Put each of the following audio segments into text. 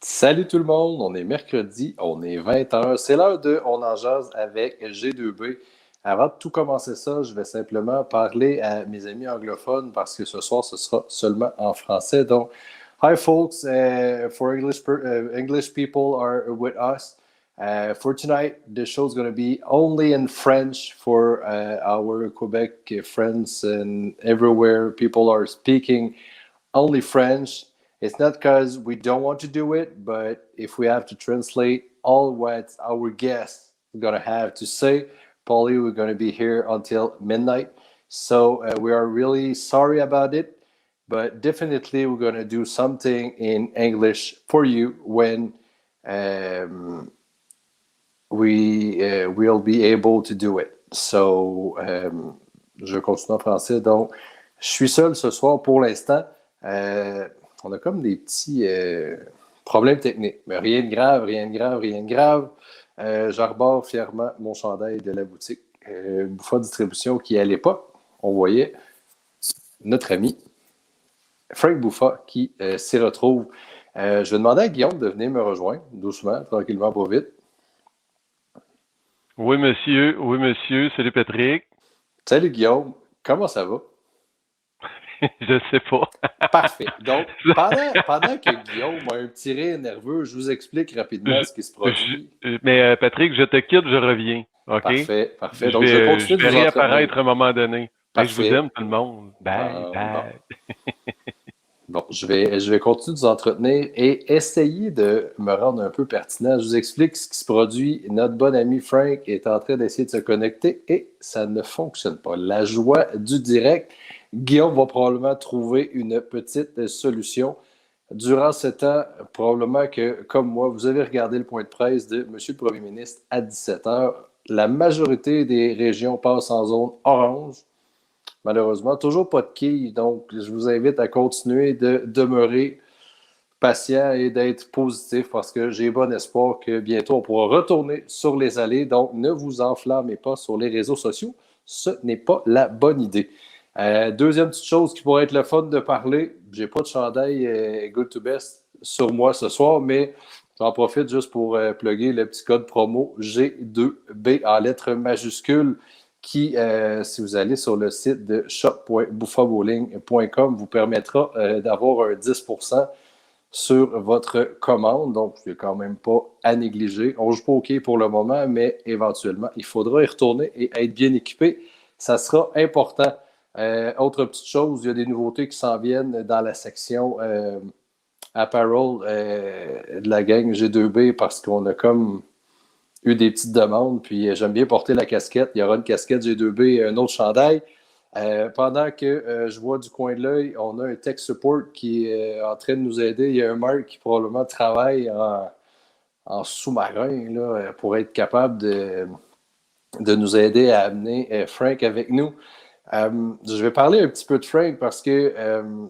Salut tout le monde, on est mercredi, on est 20h, c'est l'heure de On en jase avec G2B. Avant de tout commencer ça, je vais simplement parler à mes amis anglophones parce que ce soir ce sera seulement en français. Donc, hi folks, for English people are with us. For tonight, the show is going to be only in French for our Quebec friends and everywhere people are speaking only French. It's not because we don't want to do it, but if we have to translate all what our guests are going to have to say, probably we're going to be here until midnight. So we are really sorry about it, but definitely we're going to do something in English for you when we will be able to do it. So, je continue en français. Donc, je suis seul ce soir pour l'instant. On a comme des petits problèmes techniques, mais rien de grave, rien de grave, rien de grave. J'arbore fièrement mon chandail de la boutique Bouffa Distribution qui, à l'époque, on voyait notre ami Frank Bouffa qui s'y retrouve. Je vais demander à Guillaume de venir me rejoindre, doucement, tranquillement, pas vite. Oui, monsieur. Oui, monsieur. Salut, Patrick. Salut, Guillaume. Comment ça va? Je sais pas. Parfait. Donc, pendant que Guillaume a un petit rire nerveux, je vous explique rapidement ce qui se produit. Mais Patrick, je te quitte, je reviens. OK? Parfait, parfait. Donc, je continue je vais réapparaître à un moment donné. Parfait. Je vous aime, tout le monde. Bye, bye. Bon, je vais continuer de vous entretenir et essayer de me rendre un peu pertinent. Je vous explique ce qui se produit. Notre bon ami Frank est en train d'essayer de se connecter et ça ne fonctionne pas. La joie du direct. Guillaume va probablement trouver une petite solution. Durant ce temps, probablement que, comme moi, vous avez regardé le point de presse de M. le Premier ministre à 17h. La majorité des régions passent en zone orange. Malheureusement, toujours pas de quilles, donc je vous invite à continuer de demeurer patient et d'être positif parce que j'ai bon espoir que bientôt on pourra retourner sur les allées. Donc, ne vous enflammez pas sur les réseaux sociaux. Ce n'est pas la bonne idée. Deuxième petite chose qui pourrait être le fun de parler, j'ai pas de chandail Good to Best sur moi ce soir, mais j'en profite juste pour plugger le petit code promo G2B en lettres majuscules qui, si vous allez sur le site de shop.bouffabowling.com, vous permettra d'avoir un 10% sur votre commande. Donc, c'est quand même pas à négliger. On ne joue pas au hockey pour le moment, mais éventuellement, il faudra y retourner et être bien équipé. Ça sera important. Autre petite chose, il y a des nouveautés qui s'en viennent dans la section apparel de la gang G2B parce qu'on a comme eu des petites demandes, puis j'aime bien porter la casquette. Il y aura une casquette G2B et un autre chandail. Pendant que je vois du coin de l'œil, on a un tech support qui est en train de nous aider. Il y a un Marc qui probablement travaille en sous-marin là, pour être capable de nous aider à amener Frank avec nous. Je vais parler un petit peu de Frank parce que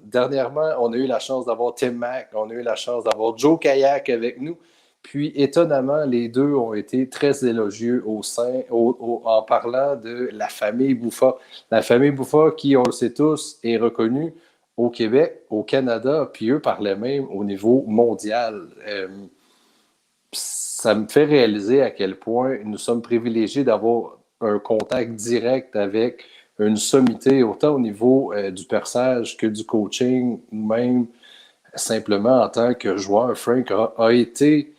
dernièrement, on a eu la chance d'avoir Tim Mack, on a eu la chance d'avoir Joe Kayak avec nous. Puis, étonnamment, les deux ont été très élogieux en parlant de la famille Bouffa. La famille Bouffa qui, on le sait tous, est reconnue au Québec, au Canada, puis eux parlaient même au niveau mondial. Ça me fait réaliser à quel point nous sommes privilégiés d'avoir un contact direct avec une sommité, autant au niveau du perçage que du coaching, ou même simplement en tant que joueur. Frank a été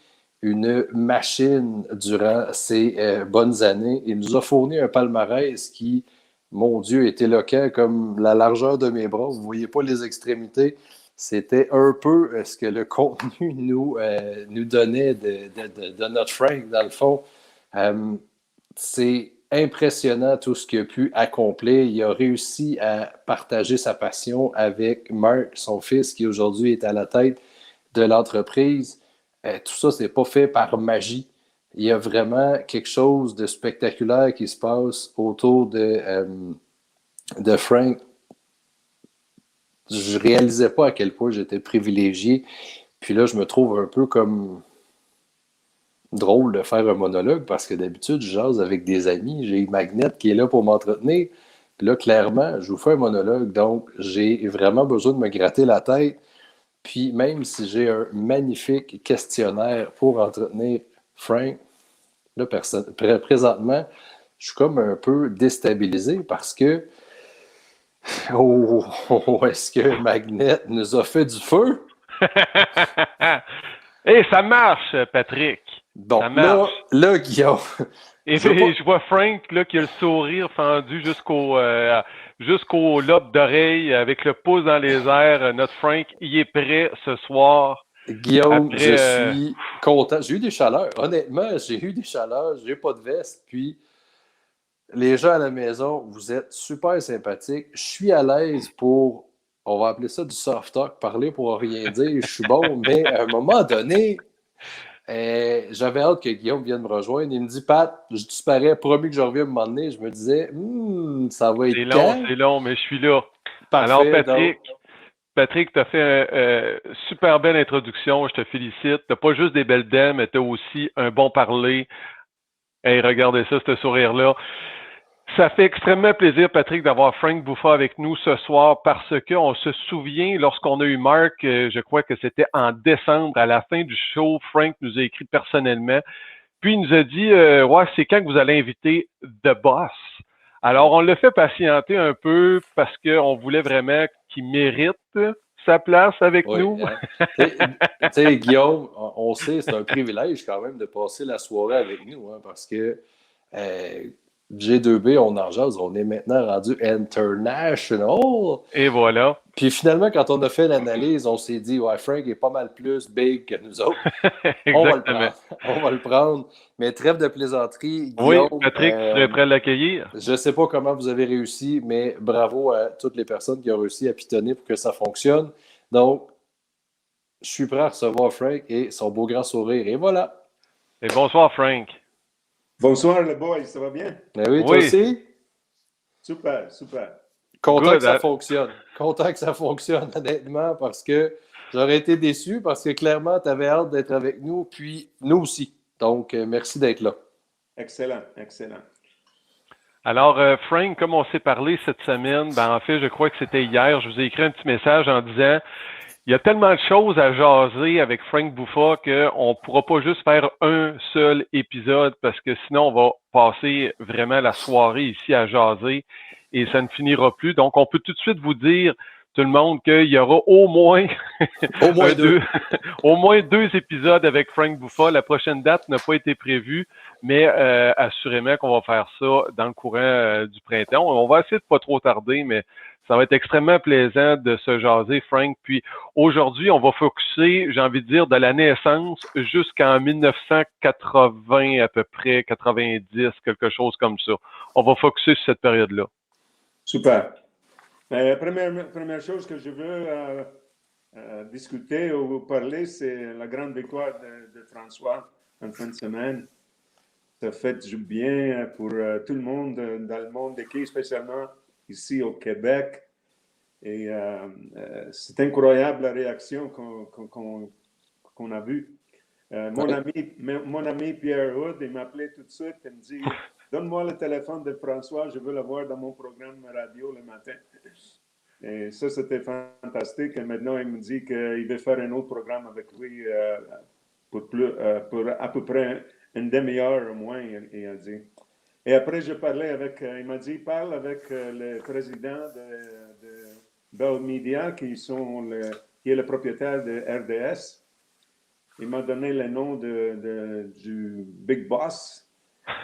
une machine durant ces bonnes années. Il nous a fourni un palmarès qui, mon Dieu, est éloquent comme la largeur de mes bras. Vous ne voyez pas les extrémités. C'était un peu ce que le contenu nous donnait de notre Frank, dans le fond. C'est impressionnant tout ce qu'il a pu accomplir. Il a réussi à partager sa passion avec Mark, son fils, qui aujourd'hui est à la tête de l'entreprise. Tout ça, c'est pas fait par magie. Il y a vraiment quelque chose de spectaculaire qui se passe autour de Frank. Je réalisais pas à quel point j'étais privilégié. Puis là, je me trouve un peu comme drôle de faire un monologue parce que d'habitude, je jase avec des amis. J'ai Magnet qui est là pour m'entretenir. Puis là, clairement, je vous fais un monologue. Donc, j'ai vraiment besoin de me gratter la tête Puis même si j'ai un magnifique questionnaire pour entretenir Frank, là, présentement, je suis comme un peu déstabilisé parce que est-ce que Magnet nous a fait du feu? Hey, ça marche, Patrick. Bon, Ça marche. là, Guillaume, Et je veux pas... je vois Frank là, qui a le sourire fendu jusqu'au lobe d'oreille avec le pouce dans les airs. Notre Frank, il est prêt ce soir. Guillaume, je Après, suis content. J'ai eu des chaleurs. Honnêtement, j'ai eu des chaleurs. J'ai pas de veste. Puis, les gens à la maison, vous êtes super sympathiques. Je suis à l'aise pour, on va appeler ça du soft talk, parler pour rien dire. Je suis bon, mais à un moment donné, j'avais hâte que Guillaume vienne me rejoindre. Il me dit, Pat, je disparais, promis que je reviens à un moment donné. Je me disais, ça va être quand? c'est long, mais je suis là. Alors, Parfait. Donc, Patrick, tu as fait une super belle introduction. Je te félicite. Tu n'as pas juste des belles dents, mais tu as aussi un bon parler. Hey, regardez ça, ce sourire-là. Ça fait extrêmement plaisir, Patrick, d'avoir Frank Buffa avec nous ce soir parce qu'on se souvient, lorsqu'on a eu Marc, je crois que c'était en décembre, à la fin du show, Frank nous a écrit personnellement. Puis il nous a dit, ouais, c'est quand que vous allez inviter The Boss? Alors, on l'a fait patienter un peu parce qu'on voulait vraiment qu'il mérite sa place avec oui, nous. Tu sais, Guillaume, on sait, c'est un privilège quand même de passer la soirée avec nous, hein, parce que G2B, on en jase, on est maintenant rendu international. Et voilà. Puis finalement, quand on a fait l'analyse, on s'est dit, ouais, Frank est pas mal plus big que nous autres. On va le Exactement. prendre. On va le prendre. Mais trêve de plaisanterie, Oui, Guillaume. Patrick, tu serais prêt à l'accueillir? Je ne sais pas comment vous avez réussi, mais bravo à toutes les personnes qui ont réussi à pitonner pour que ça fonctionne. Donc, je suis prêt à recevoir Frank et son beau grand sourire. Et voilà. Et bonsoir, Frank. Bonsoir, le boy, ça va bien? Ben oui, toi aussi? Super, super. Content Good. que ça fonctionne. Content que ça fonctionne, honnêtement, parce que j'aurais été déçu parce que clairement, tu avais hâte d'être avec nous, puis nous aussi. Donc, merci d'être là. Excellent, excellent. Alors, Frank, comme on s'est parlé cette semaine, en fait, je crois que c'était hier, je vous ai écrit un petit message en disant il y a tellement de choses à jaser avec Frank Buffa qu'on ne pourra pas juste faire un seul épisode parce que sinon, on va passer vraiment la soirée ici à jaser et ça ne finira plus. Donc, on peut tout de suite vous dire, tout le monde, qu'il y aura au moins, au moins deux épisodes avec Frank Buffa. La prochaine date n'a pas été prévue, mais assurément qu'on va faire ça dans le courant du printemps. On va essayer de pas trop tarder, mais ça va être extrêmement plaisant de se jaser, Frank. Puis aujourd'hui, on va focuser, j'ai envie de dire, de la naissance jusqu'en 1980 à peu près, 90, quelque chose comme ça. On va focuser sur cette période-là. Super. Première chose que je veux discuter ou vous parler, c'est la grande victoire de François en fin de semaine. Ça fait du bien pour tout le monde dans le monde hockey, spécialement ici au Québec. Et c'est incroyable la réaction qu'on a vue. Mon ami Pierre Hood, il m'appelait tout de suite et me dit « Donne-moi le téléphone de François, je veux le voir dans mon programme radio le matin. » Et ça, c'était fantastique. Et maintenant, il me dit qu'il veut faire un autre programme avec lui pour à peu près une demi-heure au moins, il a dit. Et après, il m'a dit, parle avec le président de Bell Media, qui est le propriétaire de RDS. Il m'a donné le nom du Big Boss.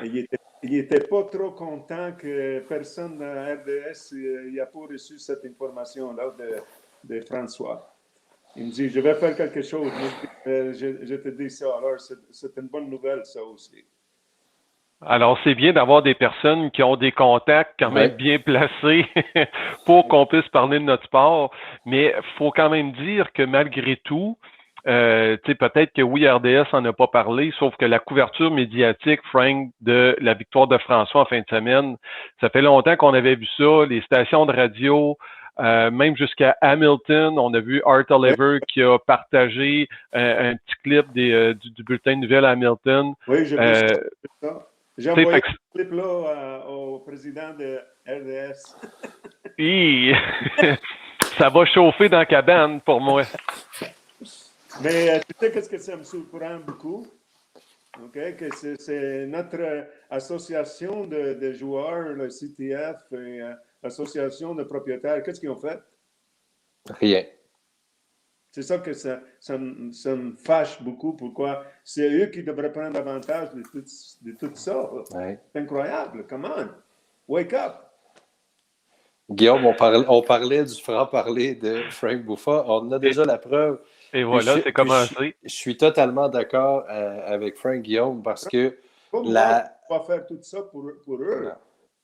Et il était pas trop content que personne à RDS n'a pas reçu cette information-là de François. Il me dit, je vais faire quelque chose. Je te dis ça. Alors, c'est une bonne nouvelle, ça aussi. Alors, c'est bien d'avoir des personnes qui ont des contacts quand même bien placés pour qu'on puisse parler de notre sport. Mais il faut quand même dire que malgré tout, peut-être que oui, RDS en a pas parlé, sauf que la couverture médiatique, Frank, de la victoire de François en fin de semaine, ça fait longtemps qu'on avait vu ça, les stations de radio, même jusqu'à Hamilton, on a vu Art Oliver qui a partagé un petit clip du bulletin de nouvelles à Hamilton. Oui, j'ai vu ça. J'ai envoyé ce clip-là au président de RDS. Ça va chauffer dans la cabane pour moi. Mais tu sais qu'est-ce que ça me surprend beaucoup? OK? Que c'est notre association de joueurs, le CTF, et l'association de propriétaires. Qu'est-ce qu'ils ont fait? Rien. C'est ça que ça me fâche beaucoup. Pourquoi? C'est eux qui devraient prendre avantage de tout ça. Ouais. C'est incroyable. Come on. Wake up. Guillaume, on parlait du franc-parler de Frank Buffa. On a déjà la preuve. Et voilà, c'est commencé. Je suis totalement d'accord avec Frank Frank, Guillaume parce que pas moi qui dois faire tout ça pour eux.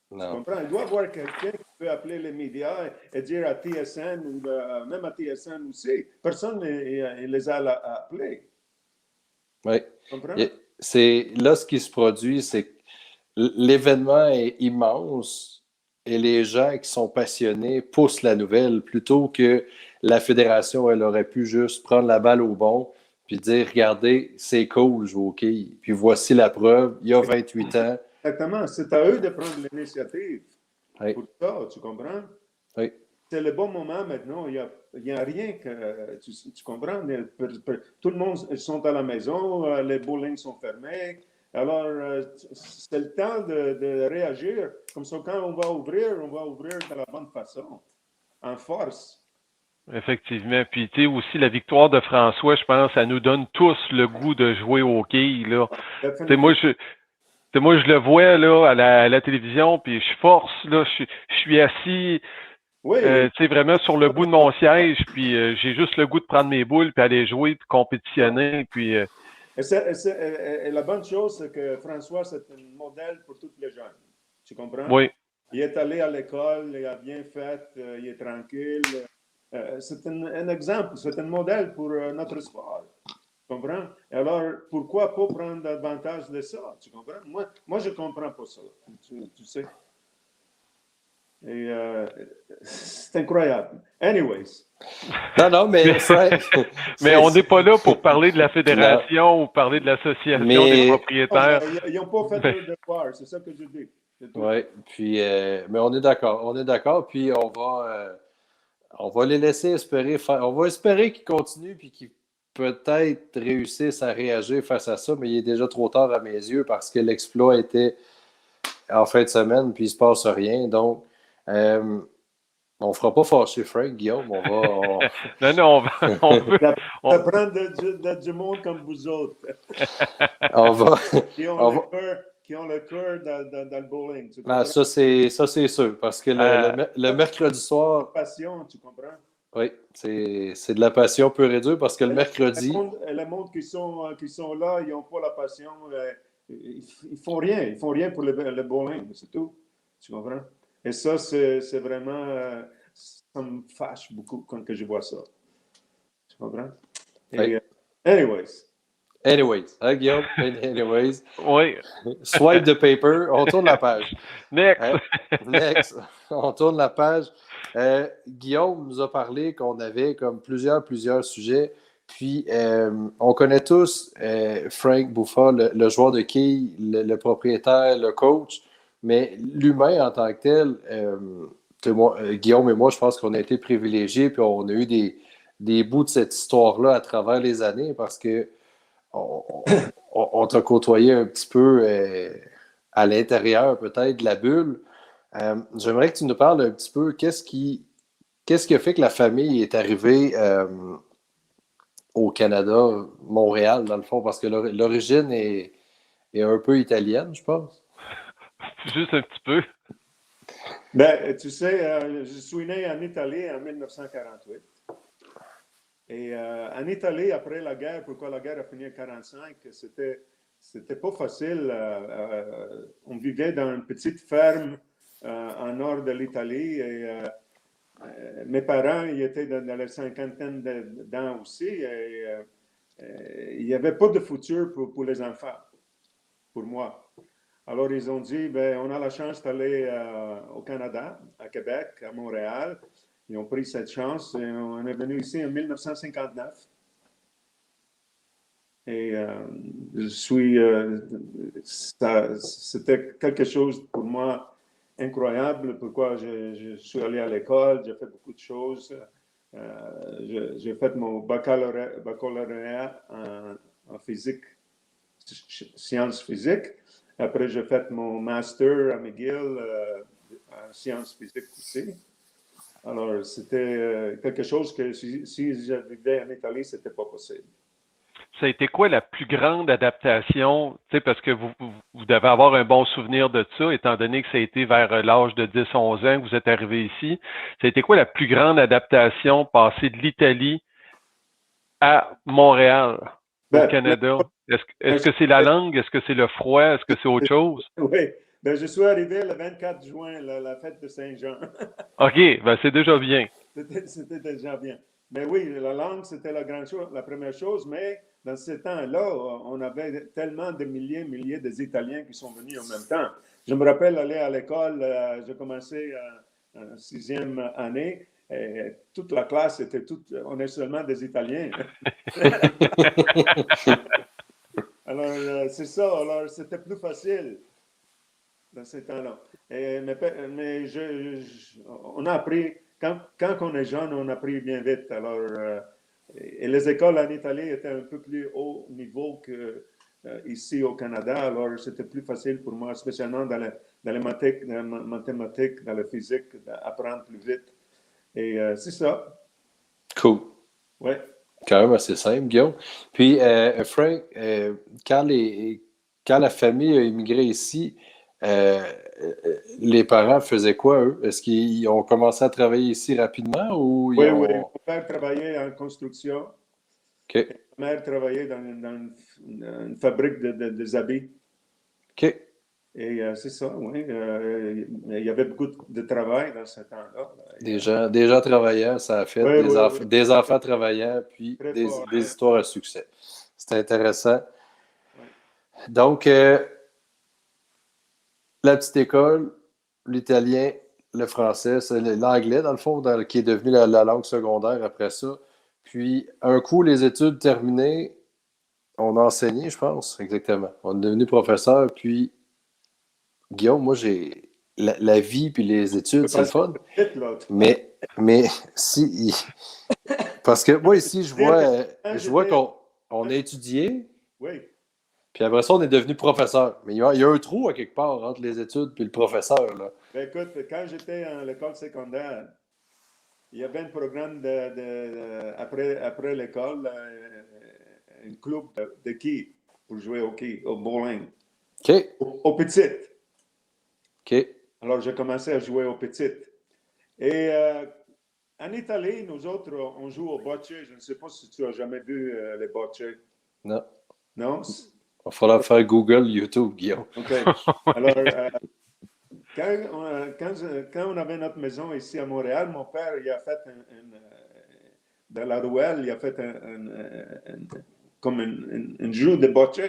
Non, Tu non. comprends? Il doit y avoir quelqu'un qui peut appeler les médias et dire à TSN ou même à TSN aussi. Personne ne les a appelés. Oui. Tu comprends? C'est là ce qui se produit, c'est que l'événement est immense et les gens qui sont passionnés poussent la nouvelle plutôt que la fédération, elle aurait pu juste prendre la balle au bon puis dire, regardez, c'est cool, je joue au quilles. Puis voici la preuve, il y a 28 ans. Exactement. C'est à eux de prendre l'initiative Oui, pour ça, tu comprends? oui, C'est le bon moment maintenant. Il y a rien que. Tu comprends? Tout le monde sont à la maison, les bowling sont fermés. Alors, c'est le temps de réagir. Comme ça, quand on va ouvrir de la bonne façon, en force. Effectivement. Puis, tu sais, aussi, la victoire de François, je pense, ça nous donne tous le goût de jouer au hockey, là. Tu sais, moi, je le vois, là, à la télévision, puis je force, là, je suis assis, Oui. tu sais, vraiment sur le bout de mon siège, puis j'ai juste le goût de prendre mes boules, puis aller jouer, puis compétitionner, puis... Et la bonne chose, c'est que François, c'est un modèle pour tous les jeunes. Tu comprends? Oui. Il est allé à l'école, il a bien fait, il est tranquille. C'est un exemple, c'est un modèle pour notre sport. Tu comprends? Et alors, pourquoi pas prendre avantage de ça? Tu comprends? Moi je ne comprends pas ça. Tu sais? Et c'est incroyable. Anyways. Non, mais Frank. Mais on n'est pas là pour parler de la fédération ou parler de l'association des propriétaires. Ils n'ont pas fait leur devoir, c'est ça que je dis. Oui, puis, mais on est d'accord, puis on va les laisser espérer on va espérer qu'ils continuent, puis qu'ils peut-être réussissent à réagir face à ça, mais il est déjà trop tard à mes yeux parce que l'exploit était en fin de semaine, puis il se passe rien, donc on fera pas fâcher Frank, Guillaume, Non, on veut... Ça prend du monde comme vous autres. on va... Qui ont le cœur dans le bowling. Tu comprends? Ça, c'est sûr, parce que le mercredi soir... Passion, tu comprends? Oui, c'est de la passion pure et dure, parce que le mercredi... Le monde qui sont là, ils n'ont pas la passion. Ils font rien pour le bowling, c'est tout. Tu comprends? Et ça, c'est vraiment... ça me fâche beaucoup quand je vois ça. Tu comprends? Et, Anyways, hein, Guillaume? Anyways. Oui. Swipe the paper, on tourne la page. Next. Next. On tourne la page. Guillaume nous a parlé qu'on avait comme plusieurs sujets. Puis, on connaît tous Frank Buffa, le joueur de quilles, le propriétaire, le coach, mais l'humain en tant que tel, Guillaume et moi, je pense qu'on a été privilégiés, puis on a eu des bouts de cette histoire-là à travers les années parce que on t'a côtoyé un petit peu à l'intérieur, peut-être, de la bulle. J'aimerais que tu nous parles un petit peu qu'est-ce qui a fait que la famille est arrivée au Canada, Montréal, dans le fond, parce que l'origine est un peu italienne, je pense. Juste un petit peu. Ben, tu sais, je suis né en Italie en 1948. Et en Italie, après la guerre, pourquoi la guerre a fini en 1945, c'était pas facile. On vivait dans une petite ferme en nord de l'Italie et mes parents, ils étaient dans la cinquantaine d'ans aussi et il n'y avait pas de futur pour les enfants, pour moi. Alors, ils ont dit, ben, on a la chance d'aller au Canada, à Québec, à Montréal. Ils ont pris cette chance et on est venu ici en 1959. Et c'était quelque chose pour moi incroyable. Pourquoi je suis allé à l'école, j'ai fait beaucoup de choses. J'ai fait mon baccalauréat en physique, sciences physiques. Après, j'ai fait mon master à McGill en sciences physiques aussi. Alors, c'était quelque chose que si je vivais en Italie, ce n'était pas possible. Ça a été quoi la plus grande adaptation? Tu sais, parce que vous devez avoir un bon souvenir de ça, étant donné que ça a été vers l'âge de 10-11 ans que vous êtes arrivé ici. Ça a été quoi la plus grande adaptation, passer de l'Italie à Montréal, au Canada? Est-ce que c'est la langue? Est-ce que c'est le froid? Est-ce que c'est autre chose? Oui, ben, je suis arrivé le 24 juin, la fête de Saint-Jean. OK, ben c'est déjà bien. C'était déjà bien. Mais oui, la langue, c'était la première chose, mais dans ce temps-là, on avait tellement de milliers d'Italiens qui sont venus en même temps. Je me rappelle aller à l'école, j'ai commencé en 6e année, et toute la classe on est seulement des Italiens. Alors, c'est ça, alors c'était plus facile dans ces temps-là. Mais on a appris, quand on est jeune, on apprend bien vite. Alors, et les écoles en Italie étaient un peu plus haut niveau qu'ici au Canada. Alors, c'était plus facile pour moi, spécialement dans les mathématiques, dans la physique, d'apprendre plus vite. Et c'est ça. Cool. Ouais. Quand même assez simple, Guillaume. Puis, Frank, quand la famille a immigré ici, les parents faisaient quoi, eux? Est-ce qu'ils ont commencé à travailler ici rapidement ou ils Oui, ont... oui. Mon père travaillait en construction. OK. Ma mère travaillait dans une fabrique de habits. OK. Et c'est ça, oui. Il y avait beaucoup de travail dans ce temps-là. Des gens travaillants, ça a fait des enfants travaillants, puis des histoires à succès. C'est intéressant. Oui. Donc, la petite école, l'italien, le français, c'est l'anglais, dans le fond, qui est devenu la langue secondaire après ça. Puis, un coup, les études terminées, on a enseigné, je pense, exactement. On est devenu professeur, puis Guillaume, moi, j'ai la vie puis les études, c'est le fun. Mais si... Parce que moi, ici, je vois qu'on a étudié, oui. puis après ça, on est devenu professeur. Mais il y a un trou à quelque part entre les études et le professeur, là. Ben, écoute, quand j'étais à l'école secondaire, il y avait un programme après l'école, un club de quilles pour jouer au quilles, au bowling. OK. Au petit. OK. Alors, j'ai commencé à jouer au petit. Et en Italie, nous autres, on joue au bocce. Je ne sais pas si tu as jamais vu les bocce. Non. Non? Il va falloir faire Google, YouTube, Guillaume. OK. Alors, quand on avait notre maison ici à Montréal, mon père, il a fait dans la ruelle, il a fait comme un jeu de bocce.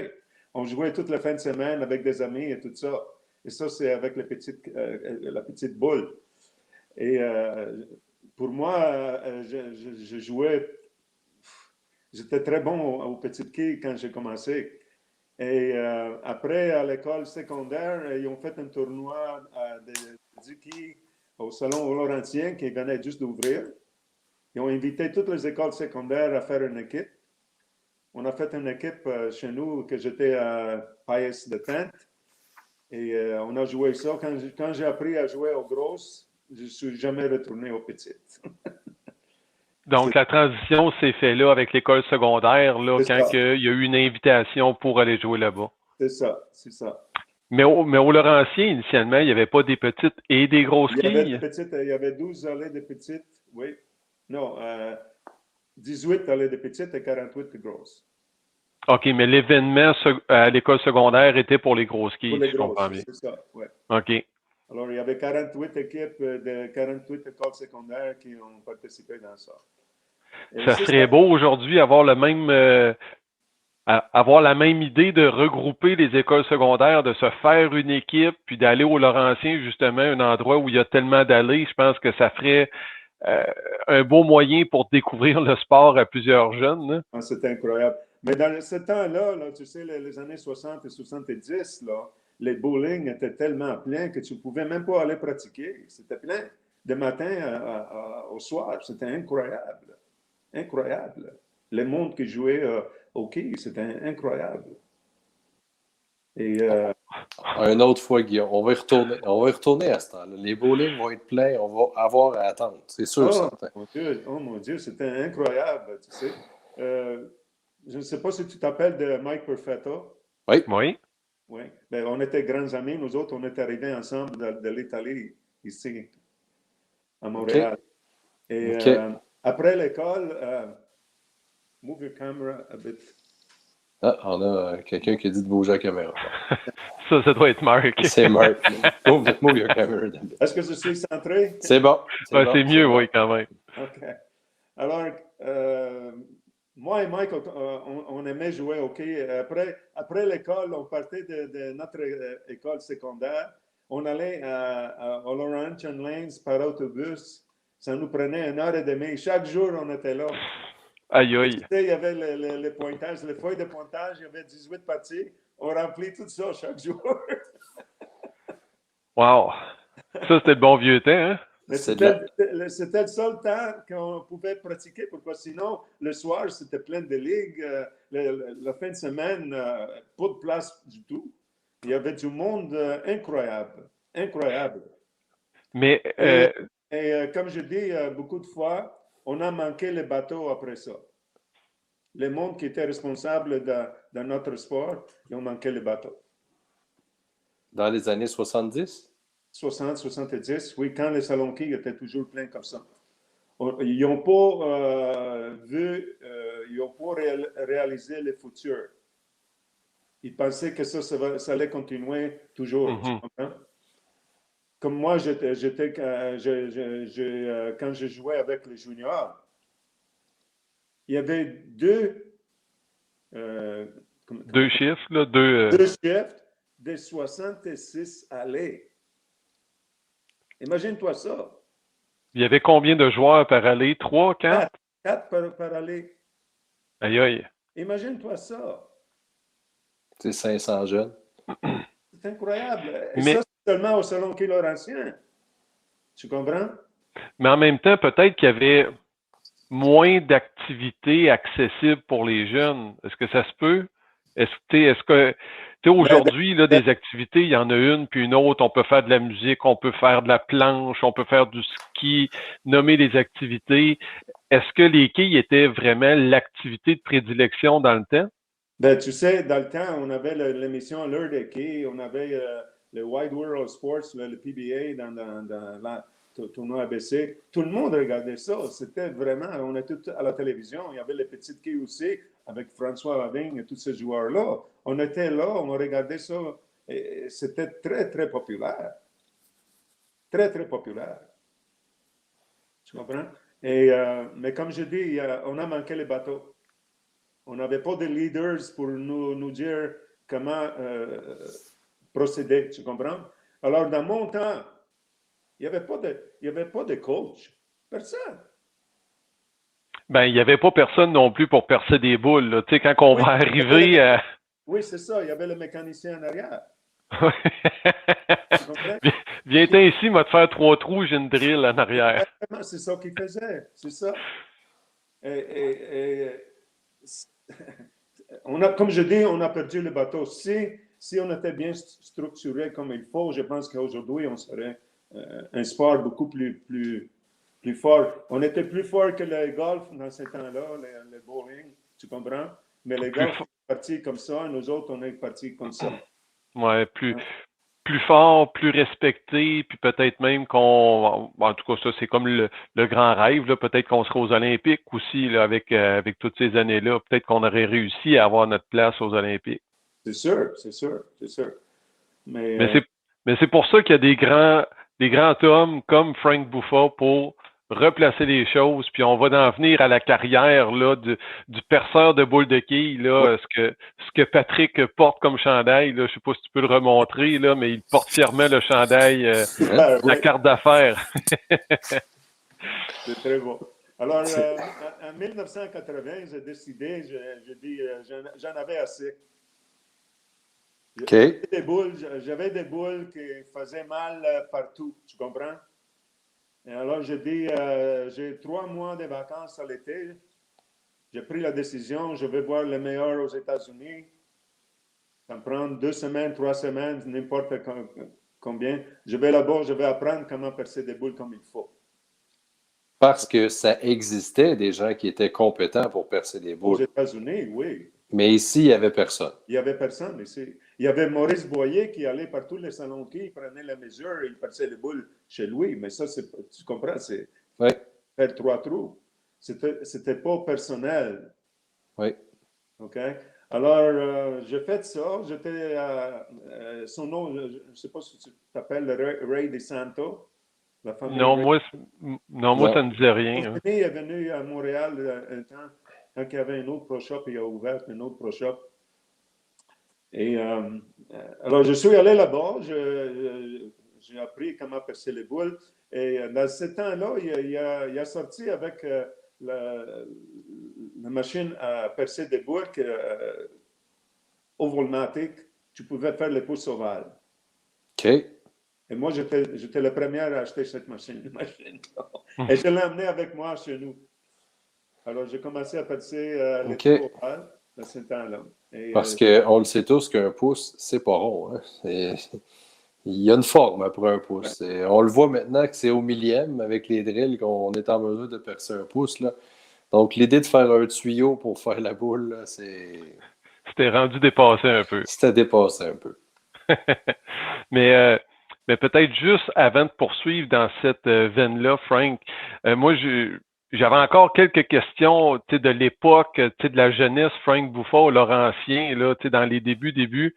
On jouait toute la fin de semaine avec des amis et tout ça. Et ça, c'est avec la petite boule. Et pour moi, je jouais, j'étais très bon au petit quilles quand j'ai commencé. Et après, à l'école secondaire, ils ont fait un tournoi de 10 quilles au Salon Laurentien qui venait juste d'ouvrir. Ils ont invité toutes les écoles secondaires à faire une équipe. On a fait une équipe chez nous que j'étais à Pius de Tente. Et on a joué ça. Quand j'ai appris à jouer aux grosses, je ne suis jamais retourné aux petites. Donc, la transition s'est faite là avec l'école secondaire, là, quand il y a eu une invitation pour aller jouer là-bas. C'est ça, c'est ça. Mais au Laurentien, initialement, il n'y avait pas des petites et des grosses quilles? Il y avait 12 allées de petites, oui. Non, 18 allées de petites et 48 de grosses. OK, mais l'événement à l'école secondaire était pour les grosses quilles, pour les je comprends bien. C'est ça, oui. OK. Alors, il y avait 48 équipes de 48 écoles secondaires qui ont participé dans ça. Ça serait beau aujourd'hui avoir la même idée de regrouper les écoles secondaires, de se faire une équipe, puis d'aller au Laurentien, justement, un endroit où il y a tellement d'allées. Je pense que ça ferait un beau moyen pour découvrir le sport à plusieurs jeunes. Ah, c'est incroyable. Mais dans ce temps-là, tu sais, les années 60 et 70, là, les bowling étaient tellement pleins que tu ne pouvais même pas aller pratiquer. C'était plein. de matin au soir. C'était incroyable. Incroyable. Le monde qui jouait au hockey, c'était incroyable. Et, Une autre fois, Guillaume, on va y retourner. On va y retourner à ce temps-là. Les bowling vont être pleins, on va avoir à attendre. C'est sûr, certain. Oh mon Dieu, c'était incroyable, tu sais. Je ne sais pas si tu t'appelles de Mike Perfetto. Oui. Oui. Oui. Ben, on était grands amis. Nous autres, on est arrivés ensemble de l'Italie, ici, à Montréal. Et après l'école, move your camera a bit. Ah, on a quelqu'un qui dit de bouger la caméra. Ça doit être Marc. C'est Marc. Move your camera. Est-ce que je suis centré? C'est bon. C'est mieux, oui, quand même. OK. Alors, moi et Mike, on aimait jouer au hockey. Après l'école, on partait de notre école secondaire. On allait à Laurentian Lanes par autobus. Ça nous prenait 1h30. Chaque jour, on était là. Aïe, aïe. Tu sais, il y avait les pointages, les feuilles de pointage. Il y avait 18 parties. On remplit tout ça chaque jour. Wow. Ça, c'était le bon vieux temps, hein? Mais c'était le seul temps qu'on pouvait pratiquer, pourquoi sinon, le soir, c'était plein de ligues. La fin de semaine, pas de place du tout. Il y avait du monde incroyable. Incroyable. Mais. Et comme je dis beaucoup de fois, on a manqué les bateaux après ça. Les mondes qui étaient responsables de notre sport, ils ont manqué les bateaux. Dans les années 70? 60, 70, oui, quand les salons quilles étaient toujours pleins comme ça. Ils n'ont pas ils n'ont pas réalisé le futur. Ils pensaient que ça allait continuer toujours. Mm-hmm. Comme moi, quand je jouais avec les juniors, il y avait deux chiffres, là, deux shifts de 66 allées. Imagine-toi ça. Il y avait combien de joueurs par allée? 3, 4? 4 par allée. Aïe, aïe. Imagine-toi ça. C'est 500 jeunes. C'est incroyable. Et ça, c'est seulement au Salon Quai Laurentien. Tu comprends? Mais en même temps, peut-être qu'il y avait moins d'activités accessibles pour les jeunes. Est-ce que ça se peut? Est-ce que aujourd'hui, là, des activités, il y en a une puis une autre. On peut faire de la musique, on peut faire de la planche, on peut faire du ski, nommer des activités. Est-ce que les quilles étaient vraiment l'activité de prédilection dans le temps? Ben, tu sais, dans le temps, on avait l'émission L'heure des quilles, on avait le Wide World of Sports, le PBA dans le tournoi ABC. Tout le monde regardait ça. C'était vraiment, on était tout à la télévision. Il y avait les petites quilles aussi, avec François Lavigne et tous ces joueurs-là. On était là, on regardait ça. Et c'était très, très populaire. Très, très populaire. Tu comprends? Mais comme je dis, on a manqué les bateaux. On n'avait pas de leaders pour nous dire comment procéder, tu comprends? Alors, dans mon temps, il n'y avait pas de coach. Personne. Ben, il n'y avait pas personne non plus pour percer des boules. Là. Tu sais, quand on va arriver à... Oui, c'est ça. Il y avait le mécanicien en arrière. Viens-t'en ici, m'a te faire 3 trous, j'ai une drill en arrière. C'est ça qu'il faisait. C'est ça. Comme je dis, on a perdu le bateau. Si on était bien structuré comme il faut, je pense qu'aujourd'hui, on serait un sport beaucoup plus fort. On était plus fort que le golf dans ces temps-là, le bowling, tu comprends? Mais le golf est parti comme ça, nous autres, on est partis comme ça. Ouais, plus fort, plus respecté, puis peut-être même qu'on... En tout cas, ça, c'est comme le grand rêve, là, peut-être qu'on serait aux Olympiques aussi, là, avec toutes ces années-là. Peut-être qu'on aurait réussi à avoir notre place aux Olympiques. C'est sûr, c'est sûr, c'est sûr. Mais c'est pour ça qu'il y a des grands hommes comme Frank Buffa pour replacer les choses, puis on va en venir à la carrière là, du perceur de boules de quilles, là, ce que Patrick porte comme chandail, là, je ne sais pas si tu peux le remontrer, là, mais il porte fièrement le chandail, la carte d'affaires. C'est très beau. Alors, en 1980, j'ai décidé, j'ai dit, j'en avais assez. Okay. J'avais des boules qui faisaient mal partout, tu comprends? Et alors, j'ai dit, j'ai 3 mois de vacances à l'été. J'ai pris la décision, je vais voir les meilleurs aux États-Unis. Ça me prend 2 semaines, 3 semaines, n'importe combien. Je vais là-bas, je vais apprendre comment percer des boules comme il faut. Parce que ça existait des gens qui étaient compétents pour percer des Aux boules. États-Unis, oui. Mais ici, il n'y avait personne. Il n'y avait personne ici. Il y avait Maurice Boyer qui allait par tous les salons qui prenait les mesures et il perçait les boules chez lui. Mais ça, tu comprends, c'est Oui, faire 3 trous. C'était pas personnel. oui. OK? Alors, j'ai fait ça. J'étais son nom, je ne sais pas si tu t'appelles Ray DeSanto, la famille Non, Ray. moi, ça ne me disait rien. Hein. Il est venu à Montréal un temps, quand il y avait un autre Pro Shop, il a ouvert un autre Pro Shop. Et alors, je suis allé là-bas, j'ai appris comment percer les boules. Et dans ce temps-là, il a sorti avec la machine à percer des boules ovalmatique, tu pouvais faire les pouces ovales. OK. Et moi, j'étais le premier à acheter cette machine. Et je l'ai emmenée avec moi chez nous. Alors, j'ai commencé à percer les trous ovales dans ce temps-là. Parce qu'on le sait tous qu'un pouce, c'est pas rond. Hein? Il y a une forme pour un pouce. Et on le voit maintenant que c'est au millième avec les drills qu'on est en mesure de percer un pouce. Là. Donc, l'idée de faire un tuyau pour faire la boule, là, C'était rendu dépassé un peu. c'était dépassé un peu. mais peut-être juste avant de poursuivre dans cette veine-là, Frank, moi, j'avais encore quelques questions de l'époque, de la jeunesse, Frank Bouffard, Laurentien, là, dans les débuts.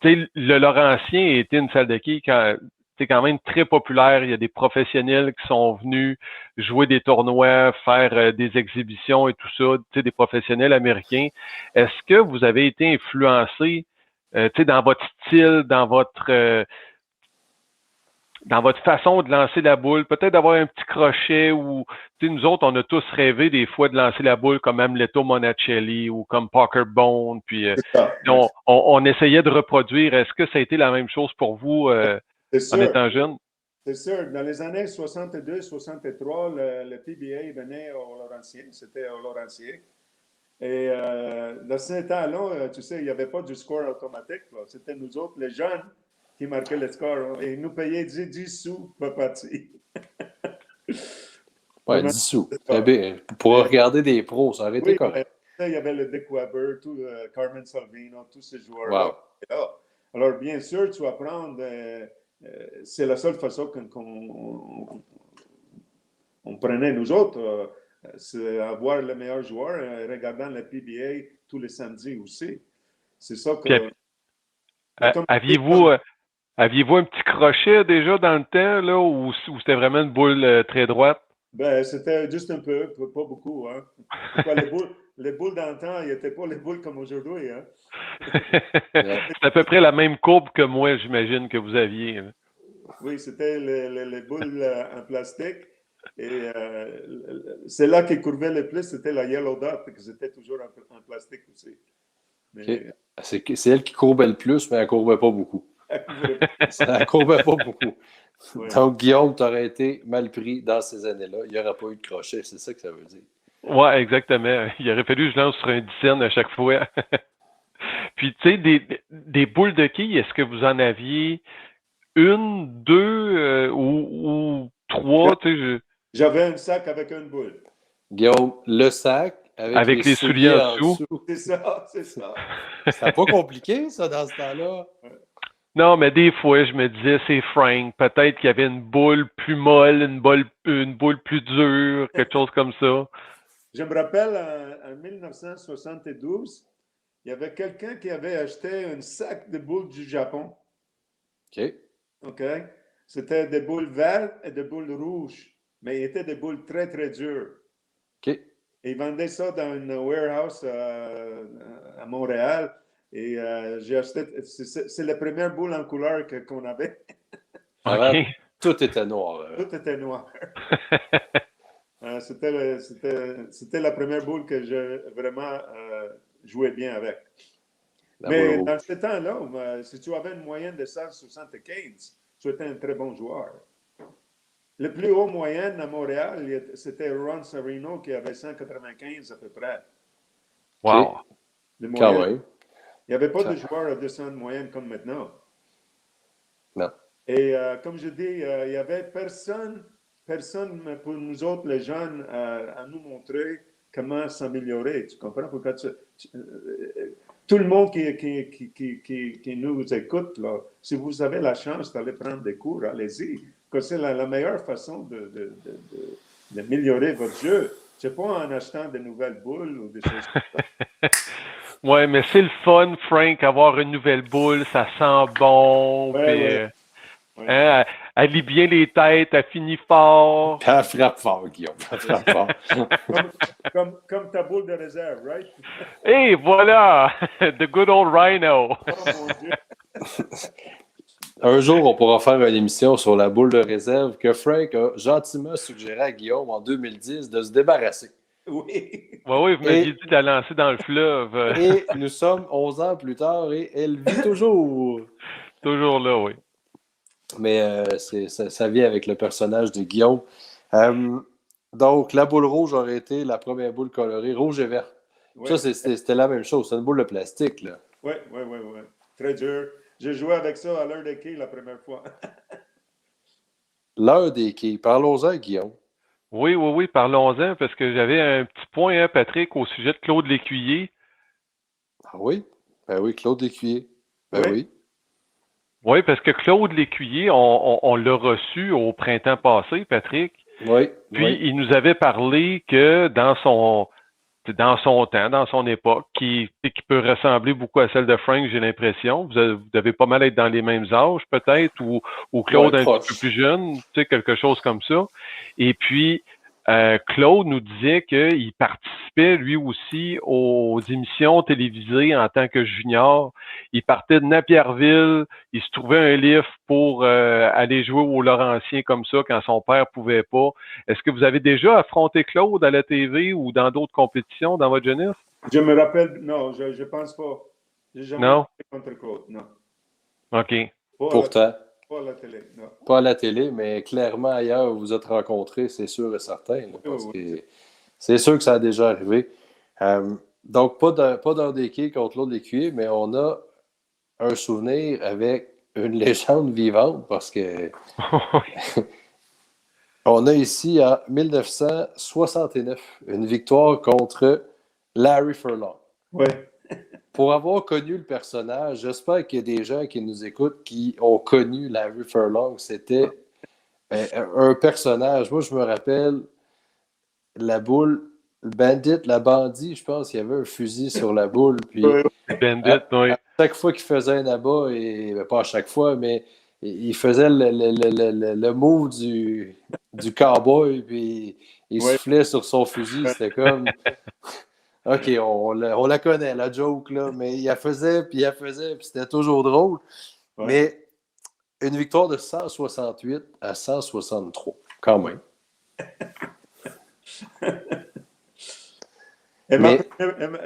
Le Laurentien était une salle de quilles quand même très populaire. Il y a des professionnels qui sont venus jouer des tournois, faire des exhibitions et tout ça, des professionnels américains. Est-ce que vous avez été influencé dans votre style, dans votre façon de lancer la boule, peut-être d'avoir un petit crochet ou nous autres, on a tous rêvé des fois de lancer la boule comme Amleto Monacelli ou comme Parker Bone, puis on essayait de reproduire. Est-ce que ça a été la même chose pour vous en étant jeune? C'est sûr. Dans les années 62-63, le PBA venait au Laurentien. C'était au Laurentien. Et dans ce temps-là, tu sais, il n'y avait pas du score automatique. C'était nous autres, les jeunes, qui marquaient le score. Et ils nous payaient 10 sous par partie. Ouais, 10 sous. Très bien. Pour regarder des pros, ça aurait été correct. Il y avait le Dick Weber, Carmen Salvino, tous ces joueurs-là. Wow. Alors, bien sûr, tu vas apprendre. C'est la seule façon qu'on prenait nous autres. C'est avoir le meilleur joueur, regardant la PBA tous les samedis aussi. C'est ça que... Aviez-vous un petit crochet déjà dans le temps, là, ou c'était vraiment une boule très droite? Ben, c'était juste un peu, pas beaucoup. Hein. Les boules dans le temps, il n'étaient pas les boules comme aujourd'hui. Hein. C'est à peu près la même courbe que moi, j'imagine, que vous aviez. Hein. Oui, c'était les boules en plastique. Et c'est là qui courvait le plus, c'était la Yellow Dot, que c'était toujours en plastique aussi. Mais, c'est elle qui courbait le plus, mais elle ne courbait pas beaucoup. Elle ne courbait pas beaucoup. Ouais. Donc, Guillaume, tu aurais été mal pris dans ces années-là. Il n'y aurait pas eu de crochet, c'est ça que ça veut dire. Oui, exactement. Il aurait fallu que je lance sur un 10 cents à chaque fois. Puis, tu sais, des boules de quilles, est-ce que vous en aviez une, deux ou trois? J'avais un sac avec une boule. Guillaume, le sac avec les souliers en dessous. C'est ça. C'était pas compliqué, ça, dans ce temps-là? Non, mais des fois, je me disais, c'est Frank. Peut-être qu'il y avait une boule plus molle, une boule plus dure, quelque chose comme ça. Je me rappelle, en 1972, il y avait quelqu'un qui avait acheté un sac de boules du Japon. OK. C'était des boules vertes et des boules rouges, mais il était des boules très, très dures. OK. Et il vendait ça dans une warehouse à Montréal. Et j'ai acheté, c'est la première boule en couleur qu'on avait. Okay. Tout était noir. Tout était noir. C'était la première boule que j'ai vraiment joué bien avec. Mais dans ce temps-là, si tu avais une moyenne de 175, tu étais un très bon joueur. le plus haut moyenne à Montréal, c'était Ron Sereno qui avait 195 à peu près. Wow. Le Quand moyenne. même. Il n'y avait pas de joueurs à 200 de moyenne comme maintenant. Non. Et comme je dis, il n'y avait personne pour nous autres, les jeunes, à nous montrer comment s'améliorer. Tu comprends? Pourquoi tout le monde qui nous écoute, là, si vous avez la chance d'aller prendre des cours, allez-y. Parce que c'est la meilleure façon d'améliorer votre jeu. Ce n'est pas en achetant de nouvelles boules ou des choses comme ça. Ouais, mais c'est le fun, Frank, avoir une nouvelle boule, ça sent bon, Ouais, puis ouais. hein, elle lit bien les têtes, elle finit fort. Elle frappe fort, Guillaume. Elle frappe fort. Comme ta boule de réserve, right? Et voilà! The good old Rhino! Oh mon Dieu! Un jour, on pourra faire une émission sur la boule de réserve que Frank a gentiment suggéré à Guillaume en 2010 de se débarrasser. Oui. Oui, vous m'aviez dit de la lancer dans le fleuve. Et nous sommes 11 ans plus tard et elle vit toujours. Toujours là, oui. Mais ça vient avec le personnage de Guillaume. Donc, la boule rouge aurait été la première boule colorée, rouge et verte. Oui, Ça, c'était la même chose. C'est une boule de plastique, là. oui. Très dur. J'ai joué avec ça à l'heure des quilles la première fois. L'heure des quilles. Parlons-en, Guillaume. Oui, parlons-en, parce que j'avais un petit point, hein, Patrick, au sujet de Claude Lécuyer. Ah oui? Ben oui, Claude Lécuyer. Ben Oui. oui. Oui, parce que Claude Lécuyer, on l'a reçu au printemps passé, Patrick. Oui. Puis, il nous avait parlé que dans son temps, dans son époque, qui peut ressembler beaucoup à celle de Frank, j'ai l'impression. Vous devez pas mal être dans les mêmes âges, peut-être, ou Claude Ouais, un proche. petit peu plus jeune, tu sais, quelque chose comme ça. Et puis, Claude nous disait qu'il participait lui aussi aux émissions télévisées en tant que junior. Il partait de Napierville, il se trouvait un livre pour aller jouer au Laurentien comme ça quand son père pouvait pas. Est-ce que vous avez déjà affronté Claude à la TV ou dans d'autres compétitions dans votre jeunesse? Je me rappelle, non, je pense pas. J'ai jamais Non? joué contre Claude, non. OK. Pourtant. Pas à la télé, non. Pas à la télé, mais clairement ailleurs où vous êtes rencontrés, c'est sûr et certain. Là, parce que c'est sûr que ça a déjà arrivé. Donc, pas d'heure des quilles contre Claude Lécuyer, mais on a un souvenir avec une légende vivante parce que on a ici en 1969 une victoire contre Larry Furlong. Oui. Pour avoir connu le personnage, j'espère qu'il y a des gens qui nous écoutent qui ont connu Larry Furlong. C'était un personnage. Moi, je me rappelle la boule, le bandit, la bandit, je pense qu'il y avait un fusil sur la boule. Puis Bandit, oui. à chaque fois qu'il faisait un abat, et ben, pas à chaque fois, mais il faisait le move du cowboy, puis il Oui. soufflait sur son fusil. C'était comme. OK, on la connaît, la joke, là, mais il la faisait, puis c'était toujours drôle. Ouais. Mais une victoire de 168 à 163, quand même.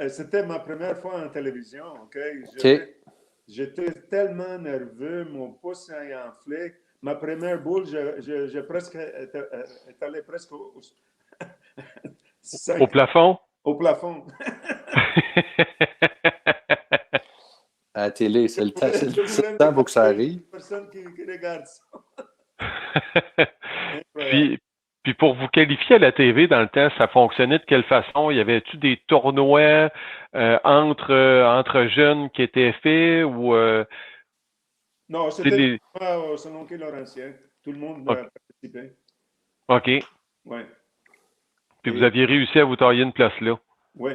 C'était ma première fois en télévision, OK? J'étais tellement nerveux, mon pouce a enflé. Ma première boule, j'ai presque est allé presque Au plafond? Au plafond. À la télé, c'est le temps pour que ça arrive. Personne qui regarde ça. Puis pour vous qualifier à la TV dans le temps, ça fonctionnait de quelle façon? Y avait-tu des tournois entre jeunes qui étaient faits ou Non, c'était au Salon Quai Laurentien. Tout le monde participait. OK. Oui. Puis vous aviez réussi à vous tailler une place là. Oui.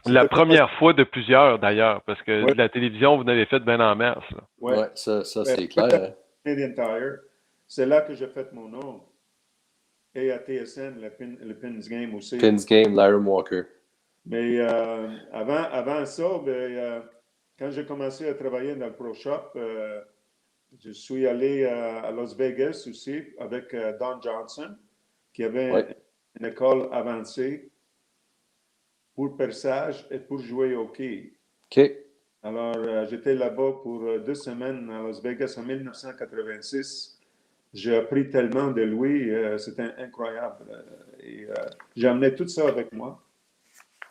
La première fois de plusieurs, d'ailleurs, parce que de la télévision, vous n'avez fait bien en masse. Oui, ça c'est clair. Canadian Tire, c'est là que j'ai fait mon nom. Et à TSN, le Pins Game aussi. Pins Game, Larry Walker. Mais avant ça, quand j'ai commencé à travailler dans le Pro Shop, je suis allé à Las Vegas aussi avec Don Johnson, qui avait une école avancée pour perçage et pour jouer au hockey. OK. Alors, j'étais là-bas pour 2 semaines à Las Vegas en 1986. j'ai appris tellement de lui, c'était incroyable. J'ai amené tout ça avec moi.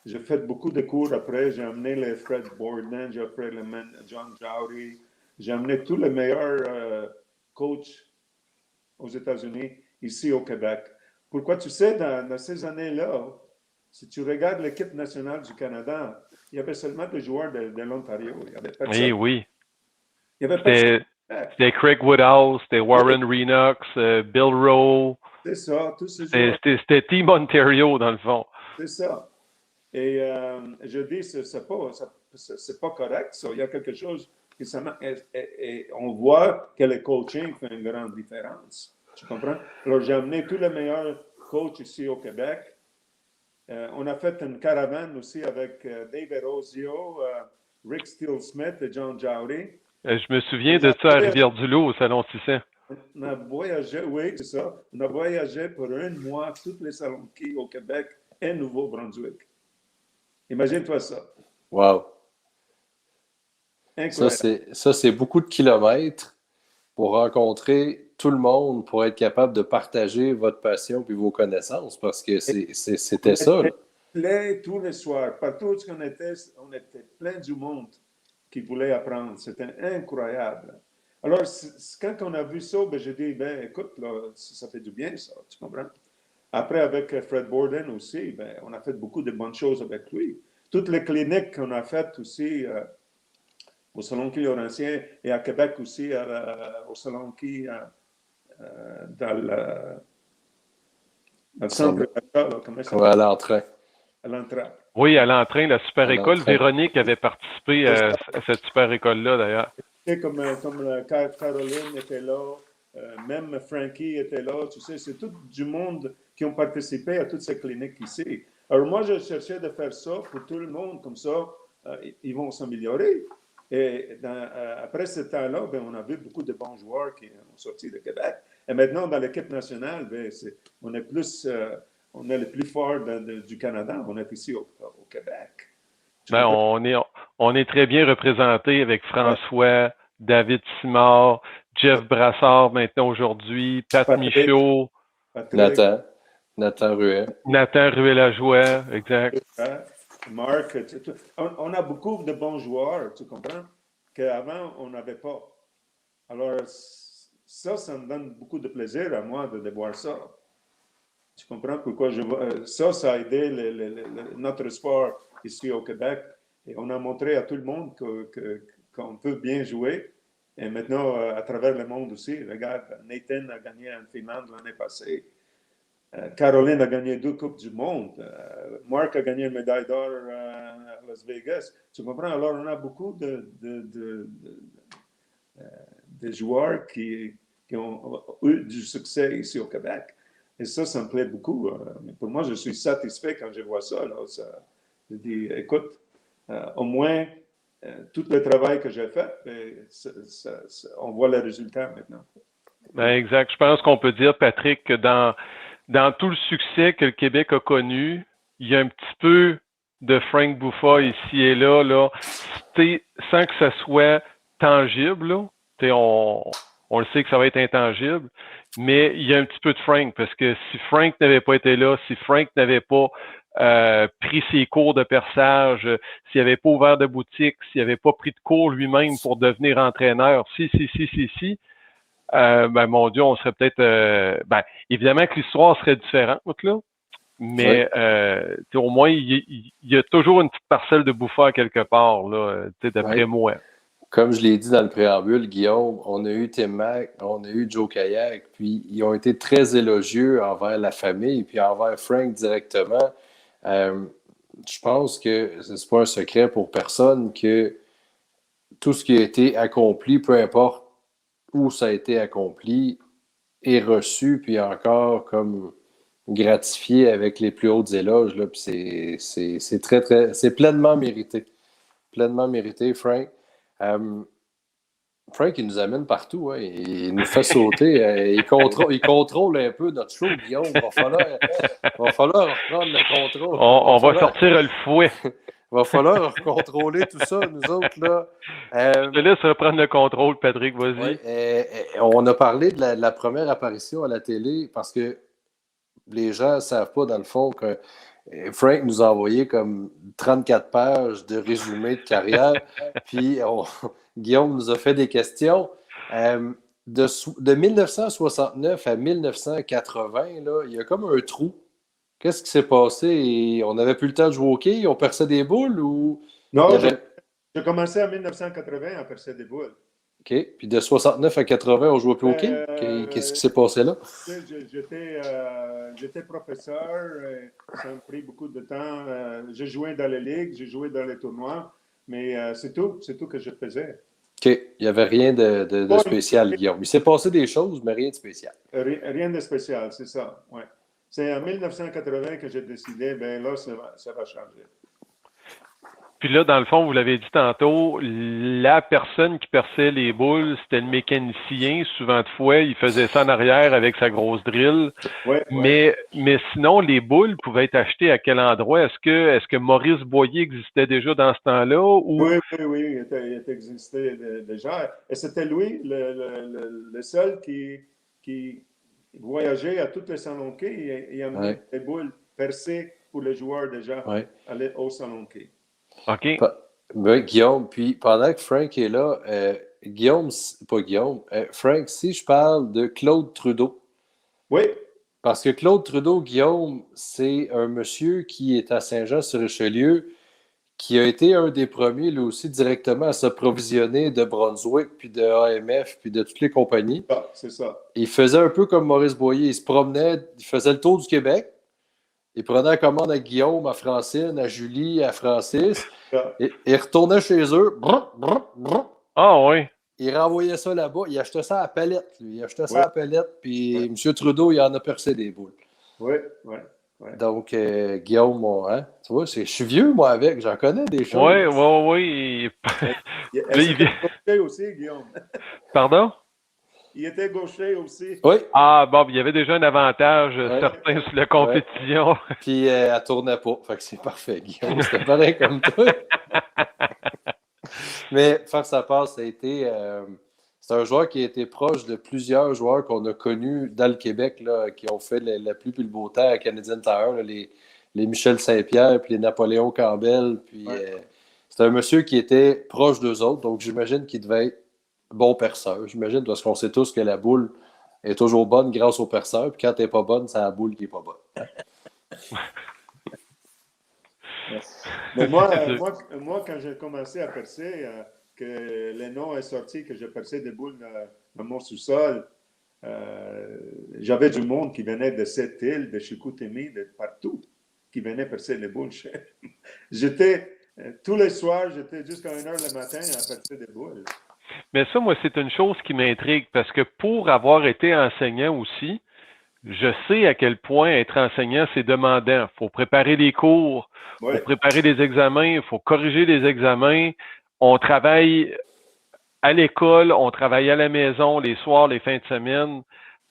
J'ai fait beaucoup de cours après. J'ai amené les Fred Borden, j'ai appris le John Jowdy. J'ai amené tous les meilleurs coachs aux États-Unis, ici au Québec. Pourquoi tu sais, dans ces années-là, si tu regardes l'équipe nationale du Canada, il y avait seulement des joueurs de l'Ontario. Il y avait personne. Eh oui. Il y avait personne. C'était Craig Woodhouse, c'était Warren Renox, Bill Rowe. C'est ça, tous ces joueurs. C'était Team Ontario, dans le fond. C'est ça. Et je dis, c'est pas correct, ça. Il y a quelque chose qui et on voit que le coaching fait une grande différence. Tu comprends? Alors, j'ai amené tous les meilleurs coachs ici au Québec. On a fait une caravane aussi avec Dave Erosio, Rick Steele-Smith et John Jowdy. Je me souviens de ça à Rivière-du-Loup, au Salon 600. On a voyagé, oui, c'est ça. On a voyagé pour un mois, tous les salons au Québec et Nouveau-Brunswick. Imagine-toi ça. Wow. Incroyable. Ça, c'est beaucoup de kilomètres pour rencontrer tout le monde, pour être capable de partager votre passion puis vos connaissances, parce que c'était ça. Là. Tous les soirs, partout où on était plein du monde qui voulait apprendre. C'était incroyable. Alors, quand on a vu ça, j'ai dit, écoute, là, ça fait du bien, ça, tu comprends? Après, avec Fred Borden aussi, on a fait beaucoup de bonnes choses avec lui. Toutes les cliniques qu'on a faites aussi au Salon Qui Laurentien et à Québec aussi, au Salon Qui, dans le centre d'achat, comment ça s'appelle? À l'entrain. À l'entrée. Oui, à l'entrain, la super école. Véronique avait participé à cette super école-là, d'ailleurs. Comme Caroline était là, même Frankie était là, tu sais, c'est tout du monde qui ont participé à toutes ces cliniques ici. Alors moi, je cherchais de faire ça pour tout le monde, comme ça, ils vont s'améliorer. Et après ce temps-là, on a vu beaucoup de bons joueurs qui ont sorti de Québec. Et maintenant, dans l'équipe nationale, on est le plus fort du Canada. On est ici au Québec. On est très bien représenté avec François, David Simard, Jeff Brassard maintenant aujourd'hui, Pat Michaud, Nathan Ruet. Nathan Ruet-Lajoie, exact. Marc, on a beaucoup de bons joueurs, tu comprends, qu'avant, on n'avait pas. Alors, ça me donne beaucoup de plaisir à moi de voir ça. Tu comprends pourquoi ça a aidé notre sport ici au Québec. Et on a montré à tout le monde qu'on peut bien jouer. Et maintenant, à travers le monde aussi, regarde, Nathan a gagné en Finlande l'année passée. Caroline a gagné 2 Coupes du Monde. Marc a gagné une médaille d'or à Las Vegas. Tu comprends? Alors, on a beaucoup de joueurs qui ont eu du succès ici au Québec. Et ça me plaît beaucoup. Mais pour moi, je suis satisfait quand je vois ça. Je dis, écoute, au moins, tout le travail que j'ai fait, on voit les résultats maintenant. Exact. Je pense qu'on peut dire, Patrick, que dans tout le succès que le Québec a connu, il y a un petit peu de Frank Buffa ici et là sans que ça soit tangible. Là. On le sait que ça va être intangible, mais il y a un petit peu de Frank, parce que si Frank n'avait pas été là, si Frank n'avait pas pris ses cours de perçage, s'il n'avait pas ouvert de boutique, s'il n'avait pas pris de cours lui-même pour devenir entraîneur, mon Dieu, on serait peut-être... évidemment que l'histoire serait différente, là, mais au moins, il y a toujours une petite parcelle de Buffa quelque part, là, d'après moi. Comme je l'ai dit dans le préambule, Guillaume, on a eu Tim Mack, on a eu Joe Kayak, puis ils ont été très élogieux envers la famille, puis envers Frank directement. Je pense que c'est pas un secret pour personne que tout ce qui a été accompli, peu importe où ça a été accompli, est reçu, puis encore comme gratifié avec les plus hautes éloges. Là, puis c'est pleinement mérité. Pleinement mérité, Frank. Frank, il nous amène partout. Hein. Il nous fait sauter. Il contrôle un peu notre show, Guillaume. Il va falloir reprendre le contrôle. On va sortir le fouet. Il va falloir contrôler tout ça, nous autres. Là. Je te laisse reprendre le contrôle, Patrick, vas-y. On a parlé de la première apparition à la télé parce que les gens ne savent pas, dans le fond, que Frank nous a envoyé comme 34 pages de résumé de carrière. Puis Guillaume nous a fait des questions. De 1969 à 1980, là, il y a comme un trou. Qu'est-ce qui s'est passé? On n'avait plus le temps de jouer au hockey? On perçait des boules ou... Non, j'ai commencé en 1980 à percer des boules. OK. Puis de 69 à 80, on jouait plus au hockey? Qu'est-ce qui s'est passé là? J'étais professeur. Ça m'a pris beaucoup de temps. J'ai joué dans les ligues, j'ai joué dans les tournois. Mais c'est tout que je faisais. OK. Il n'y avait rien de spécial, Guillaume. Il s'est passé des choses, mais rien de spécial. Rien de spécial, c'est ça. Ouais. C'est en 1980 que j'ai décidé, ben là, ça va changer. Puis là, dans le fond, vous l'avez dit tantôt, la personne qui perçait les boules, c'était le mécanicien. Souvent de fois, il faisait ça en arrière avec sa grosse drill. Ouais. Mais sinon, les boules pouvaient être achetées à quel endroit? Est-ce que Maurice Boyer existait déjà dans ce temps-là? Ou... Oui, il existait déjà. Et c'était lui, le seul qui voyageait à tous les salons quais et amenait des boules percées pour les joueurs déjà aller au salon quai. OK. Guillaume, puis pendant que Frank est là, Frank, si je parle de Claude Trudeau. Oui. Parce que Claude Trudeau, Guillaume, c'est un monsieur qui est à Saint-Jean-sur-Richelieu, qui a été un des premiers, lui aussi, directement à s'approvisionner de Brunswick, puis de AMF, puis de toutes les compagnies. Ah, c'est ça. Il faisait un peu comme Maurice Boyer. Il se promenait, il faisait le tour du Québec. Il prenait la commande à Guillaume, à Francine, à Julie, à Francis. Et il retournait chez eux. Ah oui. Il renvoyait ça là-bas. Il achetait ça à la palette, lui. Il achetait ça à la palette. Puis M. Trudeau, il en a percé des boules. Oui. Donc, Guillaume, hein, tu vois, je suis vieux, moi, avec. J'en connais des choses. Oui. Il était gaucher aussi, Guillaume. Pardon? Il était gaucher aussi. Oui. Ah, bon, il y avait déjà un avantage certain sur la compétition. Puis, elle tournait pas. Fait que c'est parfait, Guillaume. C'était pareil comme toi. Mais, faire sa passe, ça a été... c'est un joueur qui a été proche de plusieurs joueurs qu'on a connus dans le Québec, là, qui ont fait la pluie et le beau temps à Canadian Tire, là, les Michel Saint-Pierre, puis les Napoléon Campbell. Puis, c'est un monsieur qui était proche d'eux autres, donc j'imagine qu'il devait être bon perceur. J'imagine, parce qu'on sait tous que la boule est toujours bonne grâce au perceur, puis quand elle n'est pas bonne, c'est la boule qui n'est pas bonne. Mais moi, quand j'ai commencé à percer, que le nom est sorti, que je perçais des boules dans mon sous-sol, j'avais du monde qui venait de cette île, de Chicoutimi, de partout, qui venait percer les boules. Tous les soirs, j'étais jusqu'à 1h le matin à percer des boules. Mais ça, moi, c'est une chose qui m'intrigue parce que pour avoir été enseignant aussi, je sais à quel point être enseignant, c'est demandant. Il faut préparer les cours, il faut préparer les examens, il faut corriger les examens. On travaille à l'école, on travaille à la maison, les soirs, les fins de semaine.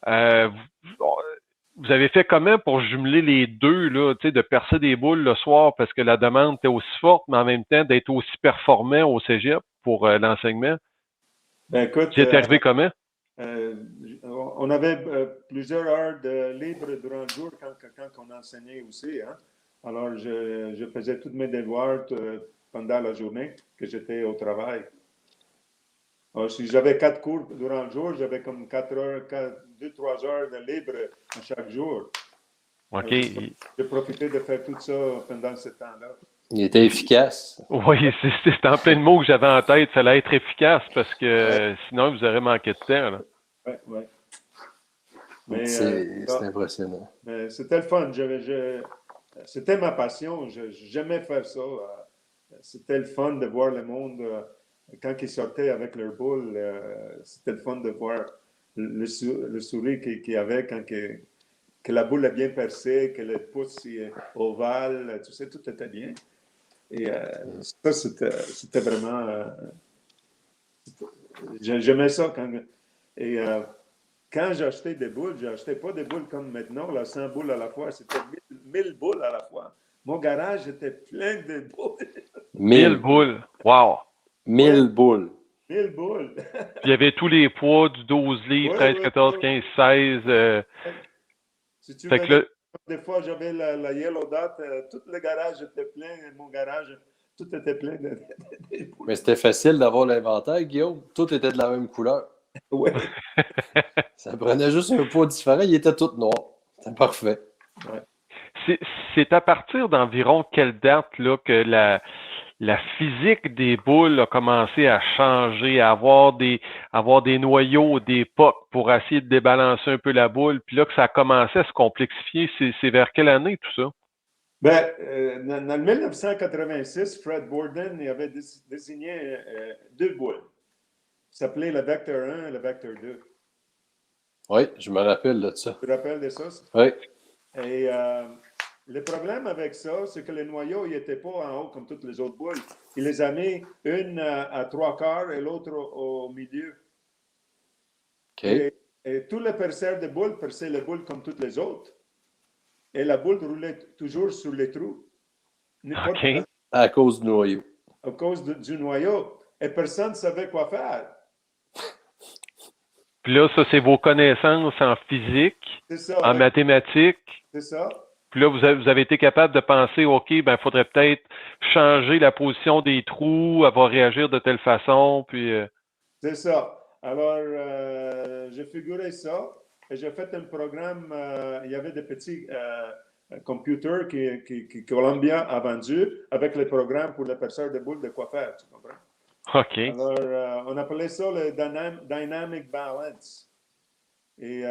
Vous avez fait comment pour jumeler les deux, là, de percer des boules le soir parce que la demande était aussi forte, mais en même temps d'être aussi performant au cégep pour l'enseignement? Ben, écoute, c'est arrivé comment? On avait plusieurs heures de libre durant le jour quand on enseignait aussi. Hein? Alors, je faisais tous mes devoirs pendant la journée que j'étais au travail. Alors, si j'avais 4 cours durant le jour, j'avais comme 2-3 heures de libre chaque jour. OK. J'ai profité de faire tout ça pendant ce temps-là. Il était efficace. Oui, c'est en plein de mots que j'avais en tête. Il fallait être efficace parce que sinon, vous aurez manqué de temps. Oui. C'est impressionnant. C'était le fun. C'était ma passion. J'aimais faire ça. C'était le fun de voir le monde quand ils sortaient avec leur boule. C'était le fun de voir le sourire qu'il y avait quand que la boule est bien percée, que le pouce est ovale. Tu sais, tout était bien. Et ça, c'était vraiment... J'aimais ça. Quand j'achetais des boules, j'achetais pas des boules comme maintenant, là, 100 boules à la fois. C'était 1000 boules à la fois. Mon garage était plein de boules. 1000 boules. Wow! 1000 boules. 1000 boules. Puis il y avait tous les poids du 12 livres, 13, 14, 15, 16. Si tu Fait veux que là, des fois, j'avais la Yellow Dot, tout le garage était plein, mon garage, tout était plein de boules. Mais c'était facile d'avoir l'inventaire, Guillaume. Tout était de la même couleur. Oui. Ça prenait juste un poids différent, il était tout noir. C'était parfait. c'est à partir d'environ quelle date là, que la physique des boules a commencé à changer, à avoir des noyaux, des pocs pour essayer de débalancer un peu la boule, puis là que ça a commencé à se complexifier. C'est vers quelle année tout ça? Dans le 1986, Fred Borden il avait désigné 2 boules. Ça s'appelait le Vector 1 et le Vector 2. Oui, je me rappelle de ça. Tu te rappelles de ça? Oui. Et le problème avec ça, c'est que les noyaux n'étaient pas en haut comme toutes les autres boules. Il les a mis une à 3/4 et l'autre au milieu. OK. Et tous les perceurs de boules perçaient les boules comme toutes les autres. Et la boule roulait toujours sur les trous. OK. À cause du noyau. À cause du noyau. Et personne ne savait quoi faire. Puis là, ça, c'est vos connaissances en physique, en mathématiques. C'est ça. Puis là, vous avez été capable de penser, OK, ben, il faudrait peut-être changer la position des trous, elle va réagir de telle façon, puis... C'est ça. Alors, j'ai figuré ça et j'ai fait un programme. Il y avait des petits computers que Columbia a vendus avec les programmes pour les perceurs de boules de quoi faire, tu comprends? OK. Alors, on appelait ça le Dynamic Balance. Et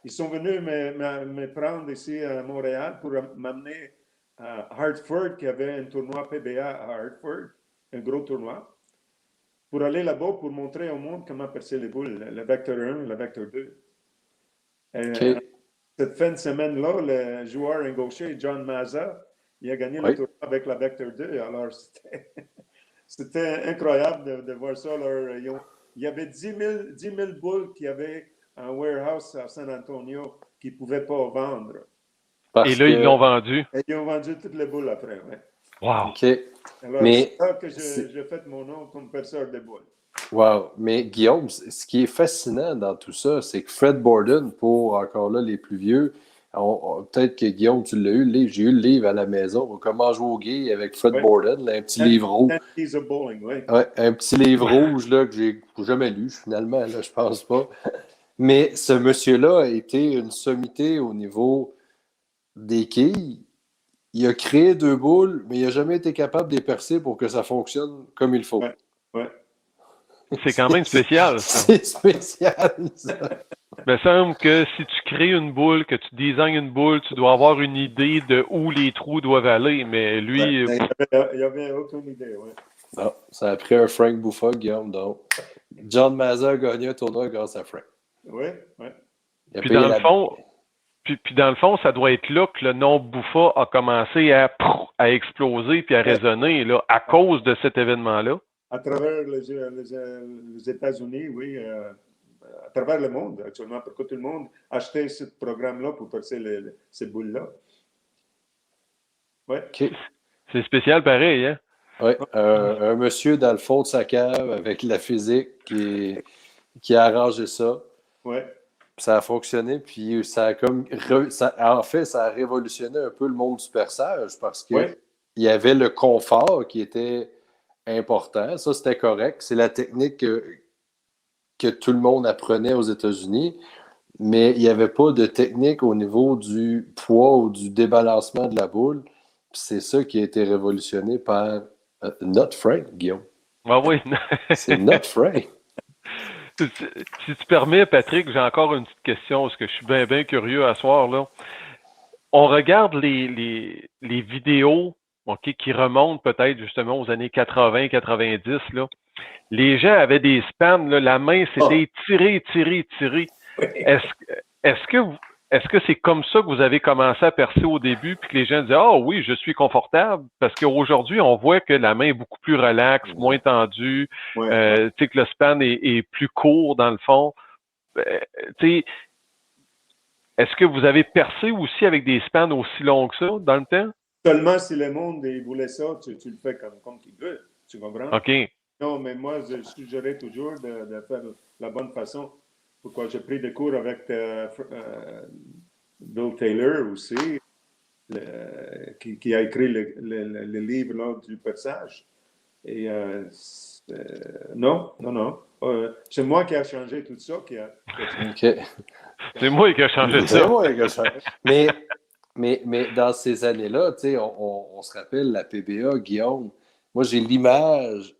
ils sont venus me prendre ici à Montréal pour m'amener à Hartford, qui avait un tournoi PBA à Hartford, un gros tournoi, pour aller là-bas pour montrer au monde comment percer les boules, le Vector 1 et le Vector 2. OK. Cette fin de semaine-là, le joueur un gaucher, John Mazza, il a gagné le tournoi avec la Vector 2. Alors, c'était incroyable de voir ça. Alors, il y avait 10 000 boules qu'il y avait en warehouse à San Antonio qu'ils ne pouvaient pas vendre. Et là, ils l'ont vendu. Et ils ont vendu toutes les boules après, oui. Wow. OK. Alors, c'est là que j'ai fait mon nom comme perceur de boules. Wow. Mais Guillaume, ce qui est fascinant dans tout ça, c'est que Fred Borden, pour encore là les plus vieux, peut-être que Guillaume, tu l'as eu, j'ai eu le livre à la maison, Comment jouer au gay avec Fred Borden, là, un petit livre rouge. Un petit livre rouge là, que j'ai jamais lu, finalement, là, je pense pas. Mais ce monsieur-là a été une sommité au niveau des quilles. Il a créé 2 boules, mais il n'a jamais été capable de les percer pour que ça fonctionne comme il faut. Ouais. C'est quand même spécial, ça. C'est spécial, ça. Il me semble que si tu crées une boule, que tu designes une boule, tu dois avoir une idée de où les trous doivent aller, mais lui... il n'y avait aucune idée, oui. Non, ça a pris un Frank Buffa, Guillaume, donc. John Mazza a gagné un tournoi grâce à Frank. Oui. Puis dans le fond, ça doit être là que le nom Buffa a commencé à exploser puis à résonner, là, à cause de cet événement-là. À travers les États-Unis, oui. À travers le monde, actuellement, pour que tout le monde achète ce programme-là pour percer ces boules-là. Oui. Okay. C'est spécial pareil, hein? Oui, un monsieur dans le fond de sa cave avec la physique qui a arrangé ça. Oui. Ça a fonctionné, puis ça a comme... ça a révolutionné un peu le monde du perçage parce qu'il y avait le confort qui était important. Ça, c'était correct. C'est la technique que tout le monde apprenait aux États-Unis, mais il n'y avait pas de technique au niveau du poids ou du débalancement de la boule. Puis c'est ça qui a été révolutionné par notre Frank, Guillaume. Ah oui. C'est notre Frank. Si tu permets, Patrick, j'ai encore une petite question parce que je suis bien curieux à soir, là. On regarde les vidéos qui remontent peut-être justement aux années 80-90, là. Les gens avaient des spans, là, la main s'était tirée. Oui. Est-ce que est-ce que c'est comme ça que vous avez commencé à percer au début, puis que les gens disaient, ah oui, je suis confortable, parce qu'aujourd'hui, on voit que la main est beaucoup plus relaxe, moins tendue, tu sais, que le span est plus court dans le fond. Tu sais, est-ce que vous avez percé aussi avec des spans aussi longs que ça dans le temps? Seulement si le monde il voulait ça, tu le fais comme tu veux. Tu comprends? OK. Non, mais moi, je suggérais toujours de faire la bonne façon. Pourquoi j'ai pris des cours avec Bill Taylor aussi, qui a écrit le livre là, du perçage. Et non. C'est moi qui a changé tout ça. OK. C'est moi qui ai changé C'est ça. moi qui ai changé. Mais dans ces années-là, tu sais, on se rappelle la PBA, Guillaume. Moi, j'ai l'image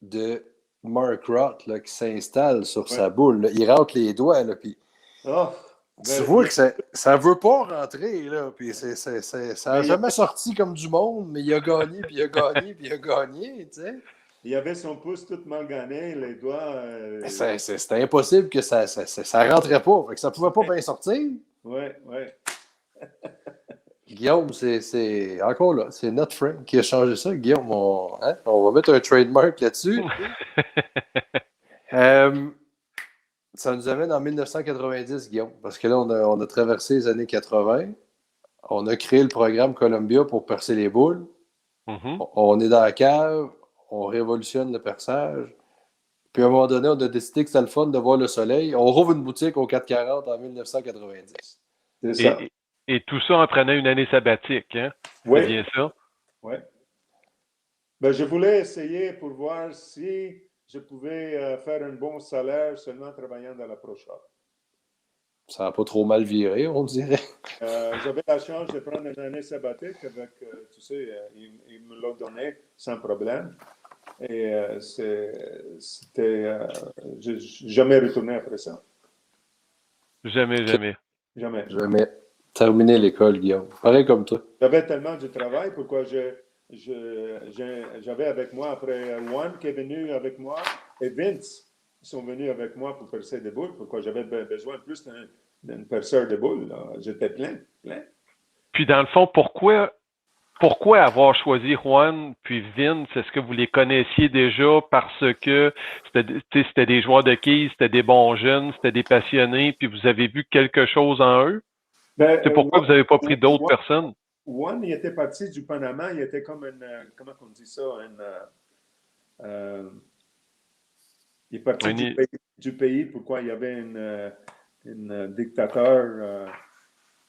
de Mark Roth là, qui s'installe sur sa boule. Là. Il rentre les doigts, là, puis tu vois que ça ne veut pas rentrer. Là, puis ça n'a jamais sorti comme du monde, mais il a gagné, puis il a gagné, puis il a gagné. Tu sais. Il avait son pouce tout mal gagné, les doigts. C'était impossible que ça ne rentrait pas. Fait que ça ne pouvait pas bien sortir. Oui. Guillaume, c'est encore là, c'est notre Frank qui a changé ça. Guillaume, on va mettre un trademark là-dessus. Ça nous amène en 1990, Guillaume, parce que là, on a traversé les années 80. On a créé le programme Columbia pour percer les boules. Mm-hmm. On est dans la cave, on révolutionne le perçage. Puis à un moment donné, on a décidé que c'était le fun de voir le soleil. On rouvre une boutique au 440 en 1990. C'est ça. Et tout ça en prenant une année sabbatique, hein? Oui. C'est bien ça? Oui. Ben, je voulais essayer pour voir si je pouvais faire un bon salaire seulement travaillant dans la Pro Shop. Ça n'a pas trop mal viré, on dirait. J'avais la chance de prendre une année sabbatique avec, tu sais, il me l'a donné sans problème. Et c'était. Je n'ai jamais retourné après ça. Jamais. Jamais. Jamais terminé l'école, Guillaume. Pareil comme toi. J'avais tellement de travail, pourquoi j'avais avec moi, après Juan qui est venu avec moi, et Vince, ils sont venus avec moi pour percer des boules, pourquoi j'avais besoin plus d'un perceur de boules. J'étais plein. Puis dans le fond, pourquoi avoir choisi Juan puis Vince? Est-ce que vous les connaissiez déjà parce que c'était des joueurs de quilles, c'était des bons jeunes, c'était des passionnés, puis vous avez vu quelque chose en eux? C'est pourquoi vous n'avez pas pris d'autres personnes? Juan, il était parti du Panama, il était comme comment on dit ça? Il est parti du pays, pourquoi il y avait un dictateur.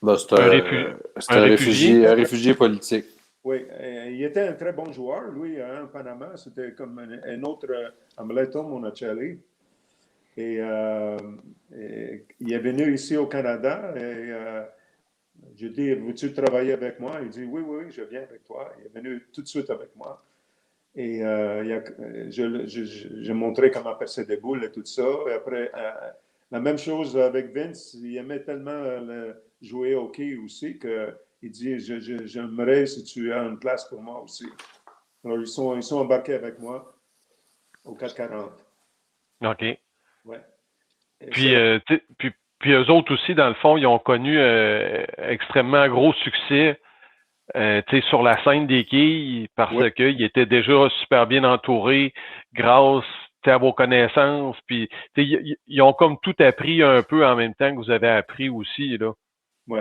C'est un réfugié politique. Oui, il était un très bon joueur, lui, en Panama. C'était comme un autre Amleto Monticelli. Et il est venu ici au Canada et je dis, veux-tu travailler avec moi? Il dit, oui, je viens avec toi. Il est venu tout de suite avec moi. Et je montrais comment percer des boules et tout ça. Et après, la même chose avec Vince. Il aimait tellement jouer au hockey aussi qu'il dit, j'aimerais si tu as une place pour moi aussi. Alors, ils sont embarqués avec moi au 440. OK. Ouais. Puis eux autres aussi, dans le fond, ils ont connu extrêmement gros succès sur la scène des quilles parce qu'ils étaient déjà super bien entourés grâce à vos connaissances. Puis ils ont comme tout appris un peu en même temps que vous avez appris aussi. Oui.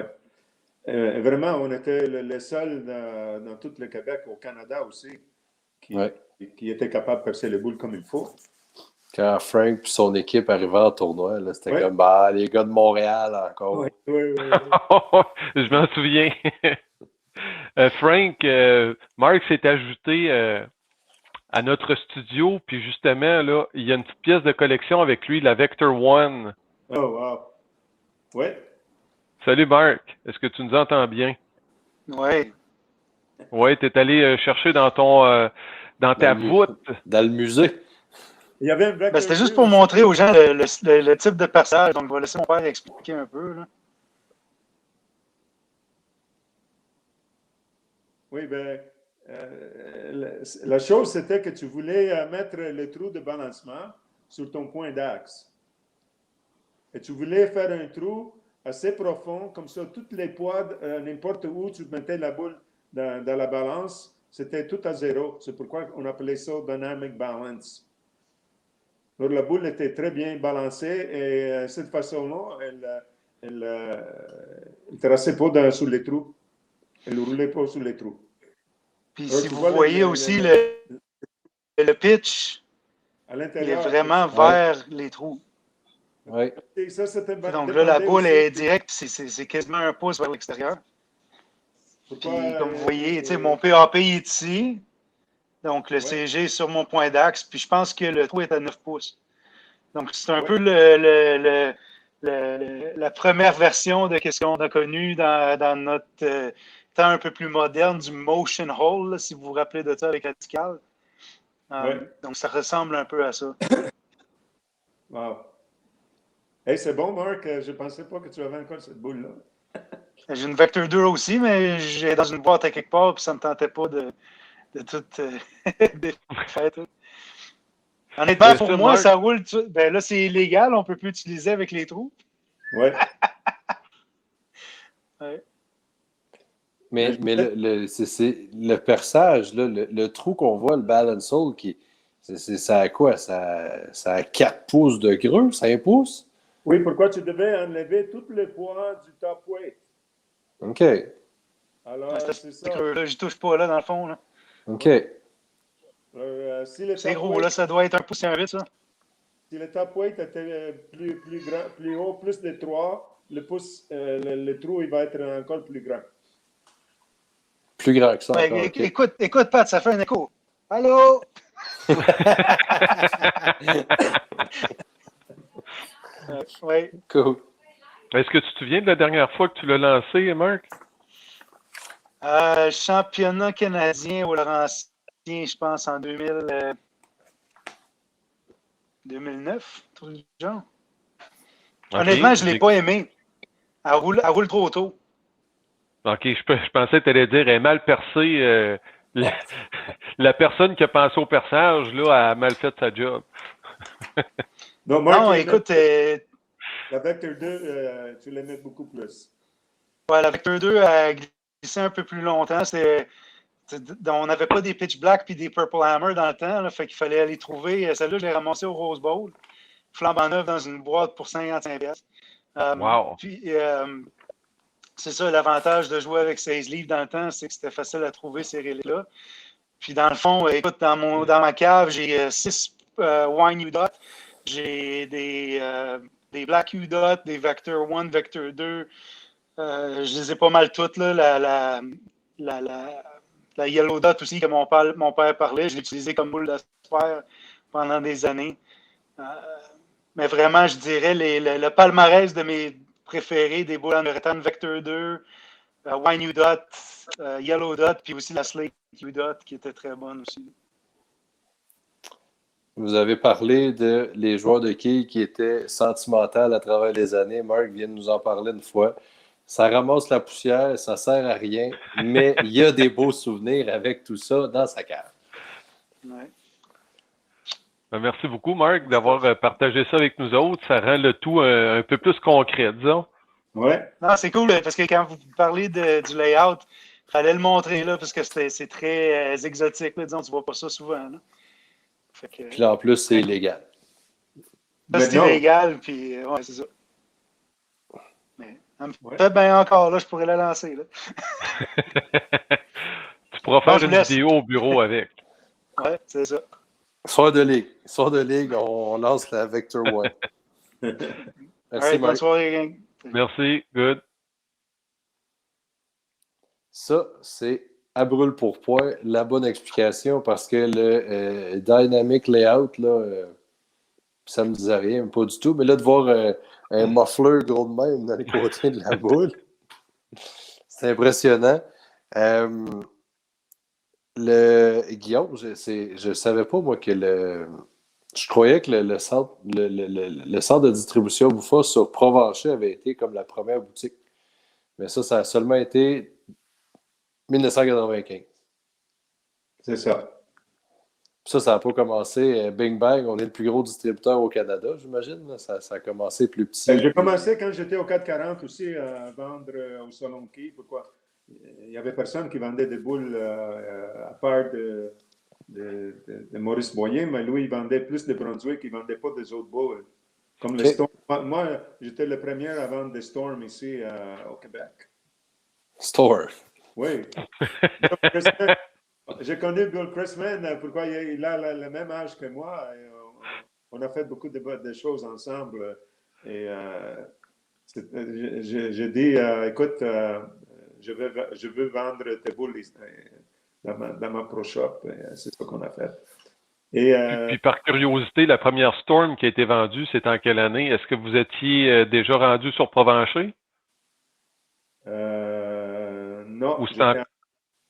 Vraiment, on était les seuls dans tout le Québec, au Canada aussi, qui étaient capables de percer les boules comme il faut. Quand Frank et son équipe arrivaient en tournoi, c'était comme les gars de Montréal encore. Oui. Je m'en souviens. Frank, Marc s'est ajouté à notre studio, puis justement, là, il y a une petite pièce de collection avec lui, la Vector One. Oh, wow. Oui. Salut Marc, est-ce que tu nous entends bien? Oui. Oui, tu es allé chercher dans ta voûte. Dans le musée. Il y avait un Vector C'était juste pour montrer aux gens le type de perçage, donc je vais laisser mon père expliquer un peu. Là. Oui, bien, la chose, c'était que tu voulais mettre le trou de balancement sur ton point d'axe. Et tu voulais faire un trou assez profond, comme ça, toutes les poids, n'importe où tu mettais la boule dans la balance, c'était tout à zéro. C'est pourquoi on appelait ça dynamic balance. Alors, la boule était très bien balancée et cette façon-là, elle ne traçait pas sur les trous. Elle ne roulait pas sur les trous. Puis Alors, si tu vous vois voyez aussi le pitch, à il est l'intérieur. vraiment vers les trous. Oui. Et ça, c'était Donc là, la boule aussi. est directe, c'est quasiment un pouce vers l'extérieur. Pourquoi, Puis comme vous voyez, mon PAP est ici. Donc le CG est sur mon point d'axe. Puis je pense que le trou est à 9 pouces. Donc c'est un peu la première version de ce qu'on a connu dans notre temps un peu plus moderne du motion hole, là, si vous vous rappelez de ça avec Radical. Donc ça ressemble un peu à ça. Wow. Hey, c'est bon, Marc. Je ne pensais pas que tu avais encore cette boule-là. J'ai une Vector 2 aussi, mais j'ai dans une boîte à quelque part, puis ça ne me tentait pas de tout défaire. Honnêtement, pour moi, Marc, ça roule. Ben là, c'est illégal, on ne peut plus utiliser avec les trous. Ouais. Ouais. Mais c'est le perçage, là, le trou qu'on voit, le balance hole, ça a quoi? Ça a 4 pouces de creux, 5 pouces? Oui, pourquoi tu devais enlever tout le poids du top weight? OK. Alors, c'est ça. Là, je touche pas là, dans le fond. Là. OK. Si le C'est top gros, weight, là, ça doit être un pouce et un 8, ça. si le top weight était plus grand, plus haut, plus de 3, le trou il va être encore plus grand. Plus grand que ça Ouais, encore, OK. écoute, Pat, ça fait un écho. Allô? Oui. Cool. est-ce que tu te souviens de la dernière fois que tu l'as lancé, Marc? Championnat canadien au Laurentien, je pense, en 2009, tout le genre. Okay. Honnêtement, je ne l'ai pas aimé. Elle roule trop tôt. OK, je pensais que tu allais dire elle est mal percée. La personne qui a pensé au perçage, là, a mal fait sa job. Donc, Marc, Non, écoute, la Vector 2, tu l'aimais beaucoup plus. ouais, la Vector 2 a glissé un peu plus longtemps. On n'avait pas des Pitch Black puis des Purple Hammer dans le temps. Là, fait qu'il fallait aller trouver. Celle-là, je l'ai ramassée au Rose Bowl. Flambant neuf dans une boîte pour 55$. Wow. Puis, c'est ça, l'avantage de jouer avec 16 livres dans le temps, c'est que c'était facile à trouver ces relais-là. Puis, dans le fond, écoute, dans ma cave, j'ai 6 Wine U-Dot. J'ai des Black U-Dot, des Vector 1, Vector 2. Je les ai pas mal toutes, là. La Yellow Dot aussi, que mon père parlait. Je l'ai utilisé comme boule de sphère pendant des années. Mais vraiment, je dirais le palmarès de mes préférés des boules en urethane, Vector 2, Wine U-Dot, Yellow Dot, puis aussi la Slate U-Dot qui était très bonne aussi. Vous avez parlé de les joueurs de quilles qui étaient sentimentaux à travers les années. Marc vient de nous en parler une fois. Ça ramasse la poussière, ça sert à rien, mais il y a des beaux souvenirs avec tout ça dans sa cave. Ouais. Merci beaucoup, Marc, d'avoir partagé ça avec nous autres. Ça rend le tout un peu plus concret, disons. Ouais. Non, c'est cool parce que quand vous parlez du layout, il fallait le montrer là parce que c'est très exotique. Là, disons, tu ne vois pas ça souvent. Là. Fait que, Puis là, en plus, c'est illégal. c'est illégal, puis ouais, c'est ça. Mais peut-être bien encore, là, je pourrais la lancer. Là. Tu pourras faire une vidéo au bureau avec. Ouais, c'est ça. Soir de ligue, on lance la Vector 1. Merci, Marc. Bonne soirée, gang. Merci, good. Ça, c'est à brûle pour point la bonne explication parce que le dynamic layout, là, ça me disait rien, pas du tout. Mais là, de voir un muffler gros de même dans les côtés de la boule, c'est impressionnant. Guillaume, je savais pas, moi, que je croyais que le centre de distribution Buffa sur Provencher avait été comme la première boutique. Mais ça a seulement été 1995. C'est ça. Ça n'a pas commencé bing bang. On est le plus gros distributeur au Canada, j'imagine. Ça a commencé plus petit. J'ai commencé quand j'étais au 440 aussi à vendre au Salon-Key. Pourquoi? Il n'y avait personne qui vendait des boules à part de Maurice Boyer, mais lui, il vendait plus de Brunswick, il ne vendait pas des autres boules. Comme les Storm. Moi, j'étais le premier à vendre des Storm ici au Québec. Store. Oui. J'ai connu Bill Chrisman, pourquoi il a le même âge que moi. Et on a fait beaucoup de choses ensemble. Et j'ai dit, écoute, je veux vendre tes boules dans ma pro shop. C'est ce qu'on a fait. Et, Puis par curiosité, la première Storm qui a été vendue, c'était en quelle année? Est-ce que vous étiez déjà rendu sur Provencher? non, Ou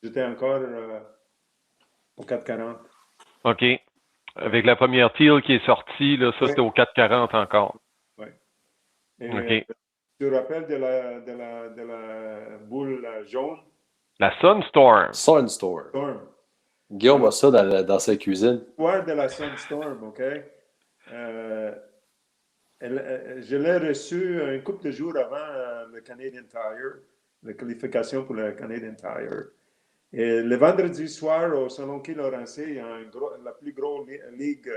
j'étais encore au 440. OK. Avec la première Teal qui est sortie, là, ça, Oui. c'était au 440 encore. Oui. Et OK. tu te rappelles de la boule jaune? La Sunstorm. Sunstorm. Storm. Guillaume a ça dans sa cuisine. L'histoire de la Sunstorm, OK? Je l'ai reçu un couple de jours avant le Canadian Tire, la qualification pour le Canadian Tire. Et le vendredi soir, au Salon Quai Laurentier, il y a la plus grosse ligue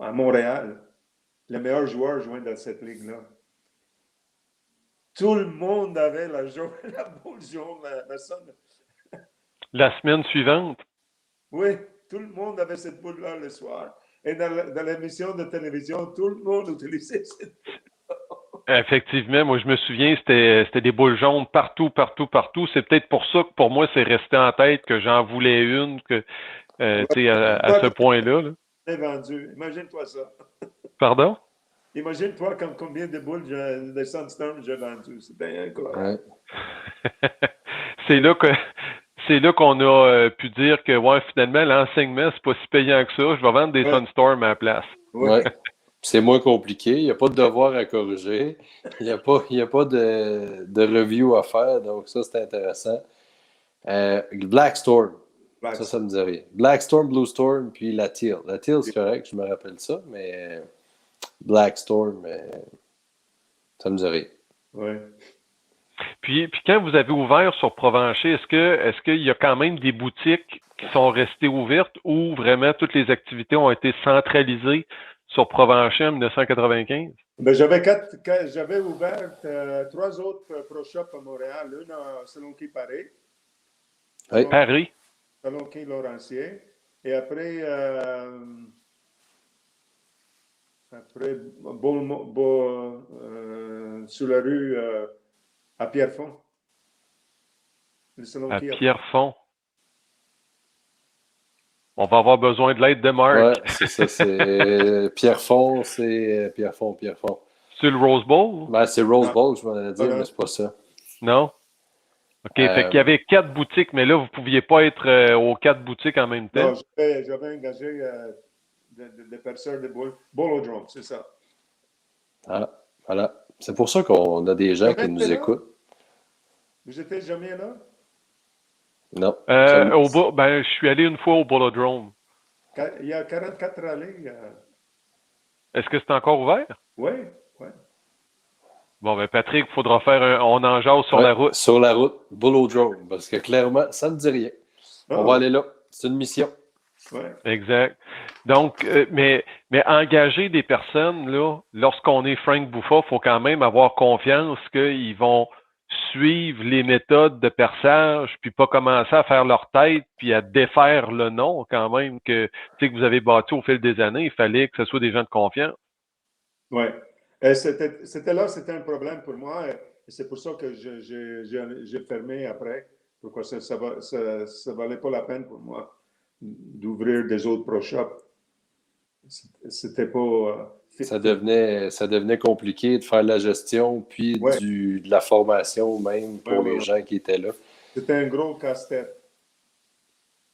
à Montréal. Le meilleur joueur joint dans cette ligue-là. Tout le monde avait la boule jaune, la Sun. La semaine suivante. Oui, tout le monde avait cette boule-là le soir. Et dans l'émission de télévision, tout le monde utilisait cette boule. Effectivement, moi je me souviens, c'était des boules jaunes partout. C'est peut-être pour ça que pour moi, c'est resté en tête que j'en voulais une, que à ce point-là. Là. C'est vendu. Imagine-toi ça. Pardon? Imagine-toi combien de boules de Sunstorm j'ai vendues. C'était incroyable. Ouais. C'est là qu'on a pu dire que ouais, finalement, l'enseignement, c'est pas si payant que ça. Je vais vendre des Sunstorm à la place. Ouais. C'est moins compliqué. Il n'y a pas de devoir à corriger. Il n'y a pas de review à faire. Donc, ça, c'est intéressant. Black Storm. Ça me dit rien. Black Storm, Blue Storm, puis la Teal. La Teal, c'est correct, je me rappelle ça, mais Black Storm, ça me dit rien. Oui. Puis quand vous avez ouvert sur Provencher, est-ce qu'il y a quand même des boutiques qui sont restées ouvertes ou vraiment toutes les activités ont été centralisées sur Provencher en 1995? Ben, j'avais ouvert 3 autres pro shops à Montréal. Une à Salon-Quai Paris. Oui. Paris. Salon-Quai Laurentier. Et après sur la rue à Pierrefonds. À Pierrefonds. On va avoir besoin de l'aide de Marc. Ouais, c'est ça. C'est Pierrefonds, c'est Pierrefonds. C'est le Rose Bowl? Ben, c'est Rose Bowl, je m'en allais dire, mais c'est pas ça. Non? OK, fait qu'il y avait 4 boutiques, mais là, vous ne pouviez pas être aux 4 boutiques en même temps. Non, j'avais engagé des personnes de Bolodrome, c'est ça. Ah, voilà. C'est pour ça qu'on a des gens qui nous écoutent. Vous n'étiez jamais là? Non. Je suis allé une fois au Bolodrome. Il y a 44 allées. Est-ce que c'est encore ouvert? Oui. Bon, ben Patrick, il faudra faire on en jase sur la route. Sur la route, Bolodrome, parce que clairement, ça ne me dit rien. On va aller là. C'est une mission. Ouais. Exact. Donc, mais engager des personnes, là, lorsqu'on est Frank Buffa, il faut quand même avoir confiance qu'ils vont suivre les méthodes de perçage, puis pas commencer à faire leur tête, puis à défaire le nom quand même que vous avez bâti au fil des années. Il fallait que ce soit des gens de confiance. Oui. C'était un problème pour moi. Et c'est pour ça que j'ai fermé après. Pourquoi ça valait pas la peine pour moi d'ouvrir des autres pro shops. C'était pas... Ça devenait compliqué de faire la gestion, puis de la formation même pour les gens qui étaient là. C'était un gros casse-tête.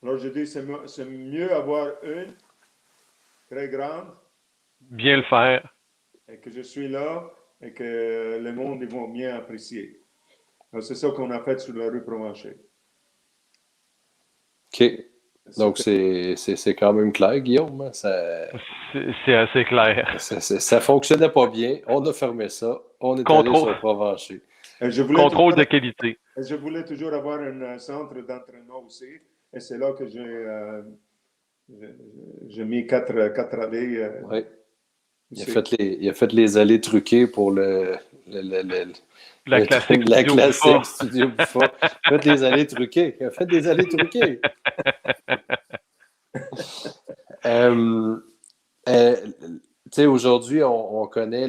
Alors, je dis, c'est mieux avoir une très grande. Bien le faire. Et que je suis là et que le monde, ils vont bien apprécier. Alors, c'est ça qu'on a fait sur la rue Provencher. OK. Donc, c'est quand même clair, Guillaume. Hein? C'est assez clair. Ça fonctionnait pas bien. On a fermé ça. On est allé sur Provencher. Contrôle de qualité. Je voulais toujours avoir un centre d'entraînement aussi. Et c'est là que j'ai mis quatre allées. Oui. Il a fait les allées truquées pour la classique Studio Buffa. Il a fait des allées truquées. Il a fait des allées truquées. Aujourd'hui, on connaît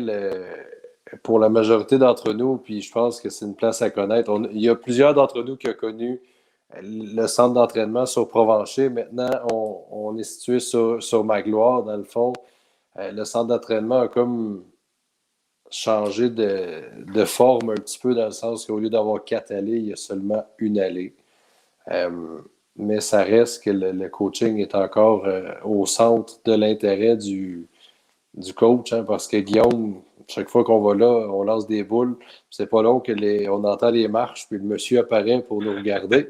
pour la majorité d'entre nous, puis je pense que c'est une place à connaître. Il y a plusieurs d'entre nous qui ont connu le centre d'entraînement sur Provencher. Maintenant, on est situé sur Magloire, dans le fond. Le centre d'entraînement a comme changé de forme un petit peu, dans le sens qu'au lieu d'avoir 4 allées, il y a seulement une allée. Mais ça reste que le coaching est encore au centre de l'intérêt du coach, hein, parce que Guillaume, chaque fois qu'on va là, on lance des boules. C'est pas long on entend les marches, puis le monsieur apparaît pour nous regarder.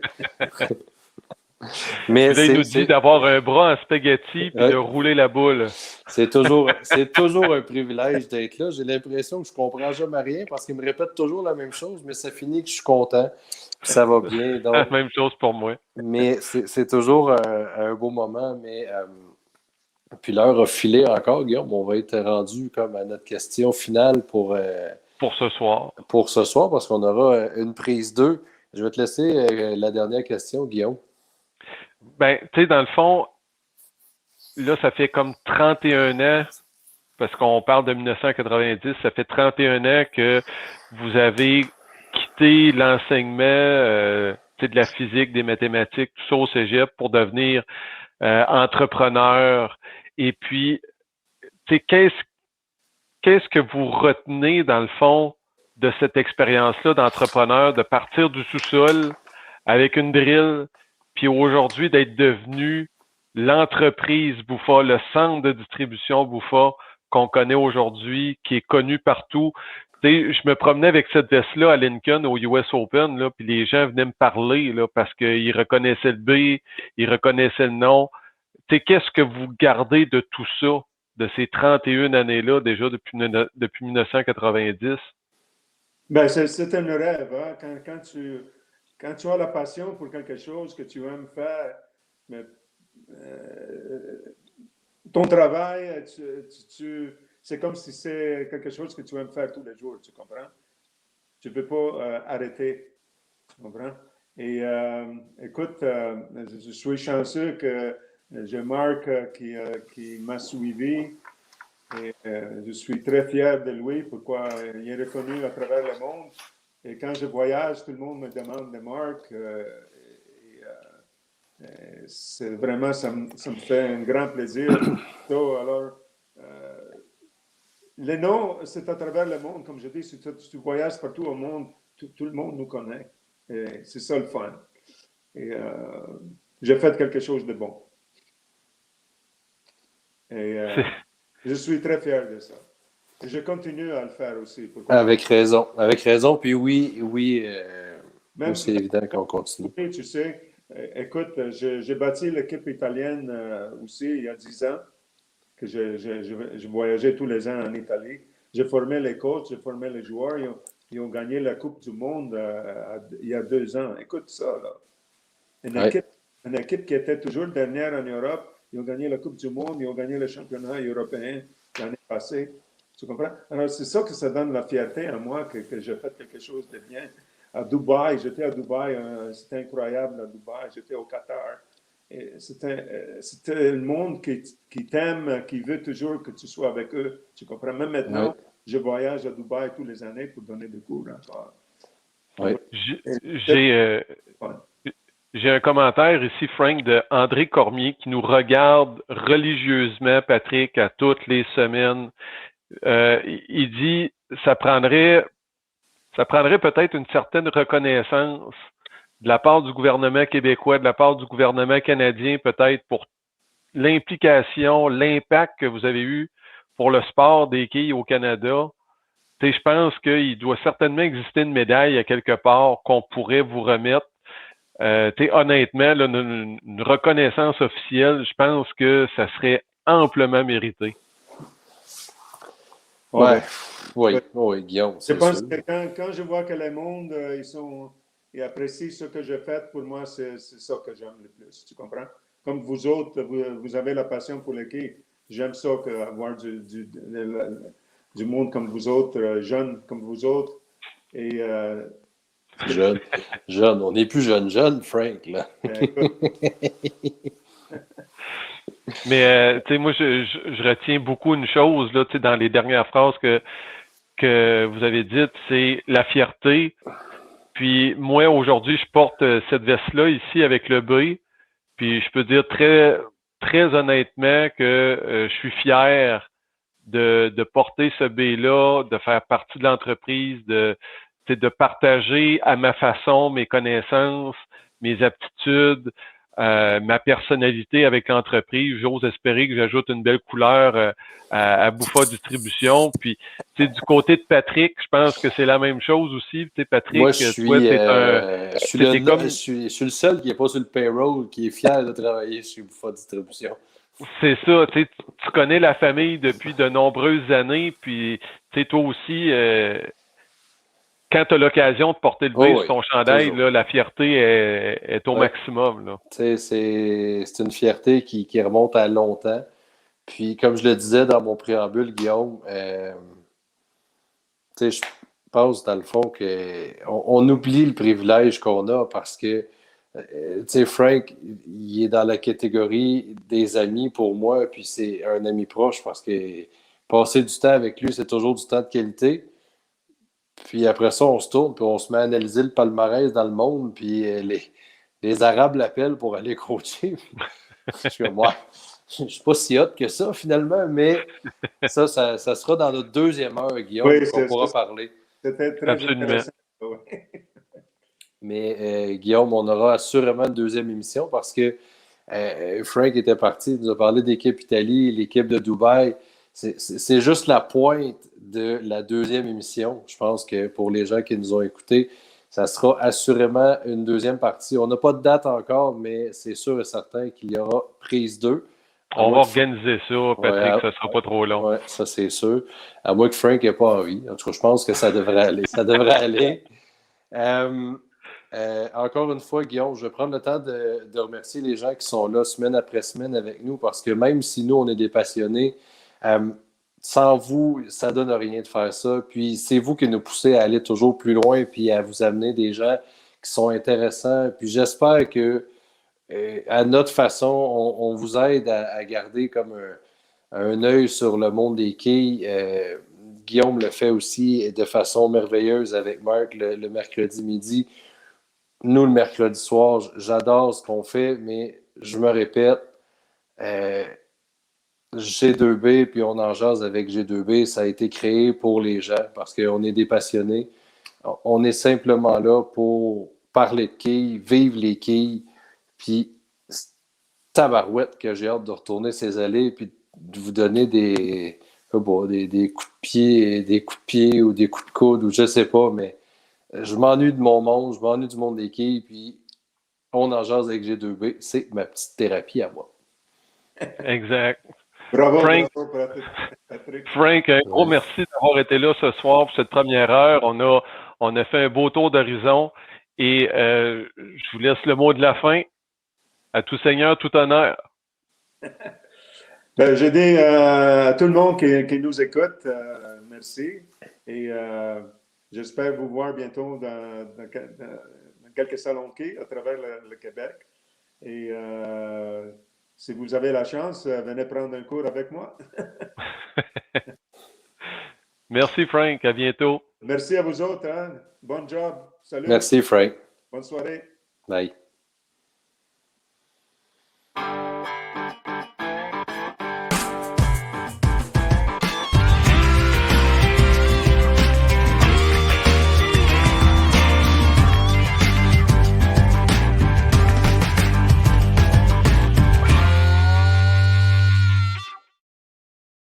Mais là, il nous dit d'avoir un bras en spaghetti puis de rouler la boule. C'est toujours un privilège d'être là. J'ai l'impression que je comprends jamais rien parce qu'il me répète toujours la même chose, mais ça finit que je suis content. Puis ça va bien. Donc, la même chose pour moi. Mais c'est toujours un beau moment. Mais puis l'heure a filé encore, Guillaume. On va être rendu comme à notre question finale pour ce soir. Pour ce soir, parce qu'on aura une prise 2. Je vais te laisser la dernière question, Guillaume. Ben, tu sais, dans le fond, là, ça fait comme 31 ans, parce qu'on parle de 1990, ça fait 31 ans que vous avez quitté l'enseignement de la physique, des mathématiques, tout ça au cégep pour devenir entrepreneur. Et puis, tu sais, qu'est-ce que vous retenez, dans le fond, de cette expérience-là d'entrepreneur, de partir du sous-sol avec une drill, puis aujourd'hui d'être devenu l'entreprise Buffa, le centre de distribution Buffa qu'on connaît aujourd'hui, qui est connu partout. Tu sais, je me promenais avec cette veste-là à Lincoln au US Open, là, puis les gens venaient me parler là, parce qu'ils reconnaissaient le B, ils reconnaissaient le nom. Tu sais, qu'est-ce que vous gardez de tout ça, de ces 31 années-là, déjà depuis 1990? Ben, c'est un rêve. Hein? Quand tu as la passion pour quelque chose que tu aimes faire, mais, ton travail, c'est comme si c'est quelque chose que tu aimes faire tous les jours, tu comprends? Tu ne peux pas arrêter, tu comprends? Et écoute, je suis chanceux que j'ai Marc qui m'a suivi. Et je suis très fier de lui. Pourquoi il est reconnu à travers le monde. Et quand je voyage, tout le monde me demande de Marc. C'est vraiment, ça me fait un grand plaisir. Alors, les noms, c'est à travers le monde. Comme je dis, si tu voyages partout au monde, tout le monde nous connaît. Et c'est ça le fun. Et j'ai fait quelque chose de bon. Et je suis très fier de ça. Et je continue à le faire aussi. Pourquoi? Avec raison. Puis oui, c'est évident qu'on continue. Tu sais, écoute, j'ai bâti l'équipe italienne aussi il y a 10 ans, que je voyageais tous les ans en Italie. J'ai formé les coachs, j'ai formé les joueurs. Ils ont gagné la Coupe du Monde il y a 2 ans. Écoute ça, là. Une équipe qui était toujours dernière en Europe. Ils ont gagné la Coupe du Monde, ils ont gagné le championnat européen l'année passée. Tu comprends? Alors, c'est ça que ça donne la fierté à moi que j'ai fait quelque chose de bien. À Dubaï, j'étais à Dubaï, c'était incroyable à Dubaï, j'étais au Qatar. C'était le monde qui t'aime, qui veut toujours que tu sois avec eux. Tu comprends? Même maintenant, je voyage à Dubaï tous les années pour donner des cours encore. Oui. J'ai un commentaire ici, Frank, de André Cormier qui nous regarde religieusement, Patrick, à toutes les semaines. Il dit ça prendrait peut-être une certaine reconnaissance de la part du gouvernement québécois, de la part du gouvernement canadien, peut-être pour l'implication, l'impact que vous avez eu pour le sport des quilles au Canada. Je pense qu'il doit certainement exister une médaille à quelque part qu'on pourrait vous remettre. Honnêtement, là, une reconnaissance officielle, je pense que ça serait amplement mérité. Ouais, oui, Guillaume, Je c'est pense sûr. que quand je vois que le monde, ils apprécient ce que je fais, pour moi, c'est ça que j'aime le plus. Tu comprends? Comme vous autres, vous avez la passion pour l'équipe. J'aime ça, avoir du monde comme vous autres, jeunes comme vous autres. Et Jeune. On n'est plus jeune, Frank, là. écoute, Mais moi, je retiens beaucoup une chose là, dans les dernières phrases que vous avez dites, c'est la fierté. Puis moi, aujourd'hui, je porte cette veste-là ici avec le B. Puis je peux dire très, très honnêtement que je suis fier de porter ce B-là, de faire partie de l'entreprise, de partager à ma façon mes connaissances, mes aptitudes, ma personnalité avec l'entreprise. J'ose espérer que j'ajoute une belle couleur à Buffa Distribution. Puis, du côté de Patrick, je pense que c'est la même chose aussi. Patrick, Moi, toi, je suis le seul qui n'est pas sur le payroll, qui est fier de travailler chez Buffa Distribution. C'est ça, tu connais la famille depuis de nombreuses années, puis toi aussi, quand tu as l'occasion de porter le B sur ton chandail, là, la fierté est au maximum. Là. C'est une fierté qui remonte à longtemps. Puis, comme je le disais dans mon préambule, Guillaume, je pense dans le fond qu'on oublie le privilège qu'on a parce que Frank, il est dans la catégorie des amis pour moi, puis c'est un ami proche parce que passer du temps avec lui, c'est toujours du temps de qualité. Puis après ça, on se tourne, puis on se met à analyser le palmarès dans le monde, puis les Arabes l'appellent pour aller coacher. Je suis comme, ouais, je ne suis pas si hot que ça finalement, mais ça sera dans notre deuxième heure, Guillaume, qu'on pourra parler. C'était très intéressant. Mais Guillaume, on aura assurément une deuxième émission parce que Frank était parti, il nous a parlé d'équipe Italie, l'équipe de Dubaï. C'est juste la pointe de la deuxième émission. Je pense que pour les gens qui nous ont écoutés, ça sera assurément une deuxième partie. On n'a pas de date encore, mais c'est sûr et certain qu'il y aura prise 2. On va organiser ça, Patrick, ça ne sera pas trop long. Oui, ça c'est sûr. À moins que Frank n'ait pas envie. En tout cas, je pense que ça devrait aller. Ça devrait aller. Encore une fois, Guillaume, je vais prendre le temps de remercier les gens qui sont là semaine après semaine avec nous parce que même si nous, on est des passionnés, sans vous, ça ne donne rien de faire ça. Puis c'est vous qui nous poussez à aller toujours plus loin puis à vous amener des gens qui sont intéressants. Puis j'espère que à notre façon, on vous aide à garder comme un œil sur le monde des quilles. Guillaume le fait aussi de façon merveilleuse avec Marc le mercredi midi. Nous, le mercredi soir, j'adore ce qu'on fait, mais je me répète, G2B, puis on en jase avec G2B, ça a été créé pour les gens parce qu'on est des passionnés. On est simplement là pour parler de quilles, vivre les quilles, puis tabarouette que j'ai hâte de retourner ces allées, puis de vous donner des coups de pied ou des coups de coude, ou je sais pas, mais je m'ennuie de mon monde, je m'ennuie du monde des quilles, puis on en jase avec G2B. C'est ma petite thérapie à moi. Exact. Bravo, Frank, Patrick. Frank, un gros merci d'avoir été là ce soir pour cette première heure. On a fait un beau tour d'horizon et je vous laisse le mot de la fin. À tout seigneur, tout honneur. Je dis à tout le monde qui nous écoute, merci. Et j'espère vous voir bientôt dans quelques salons de quai à travers le Québec. Et si vous avez la chance, venez prendre un cours avec moi. Merci, Frank. À bientôt. Merci à vous autres. Hein? Bon job. Salut. Merci, Frank. Bonne soirée. Bye.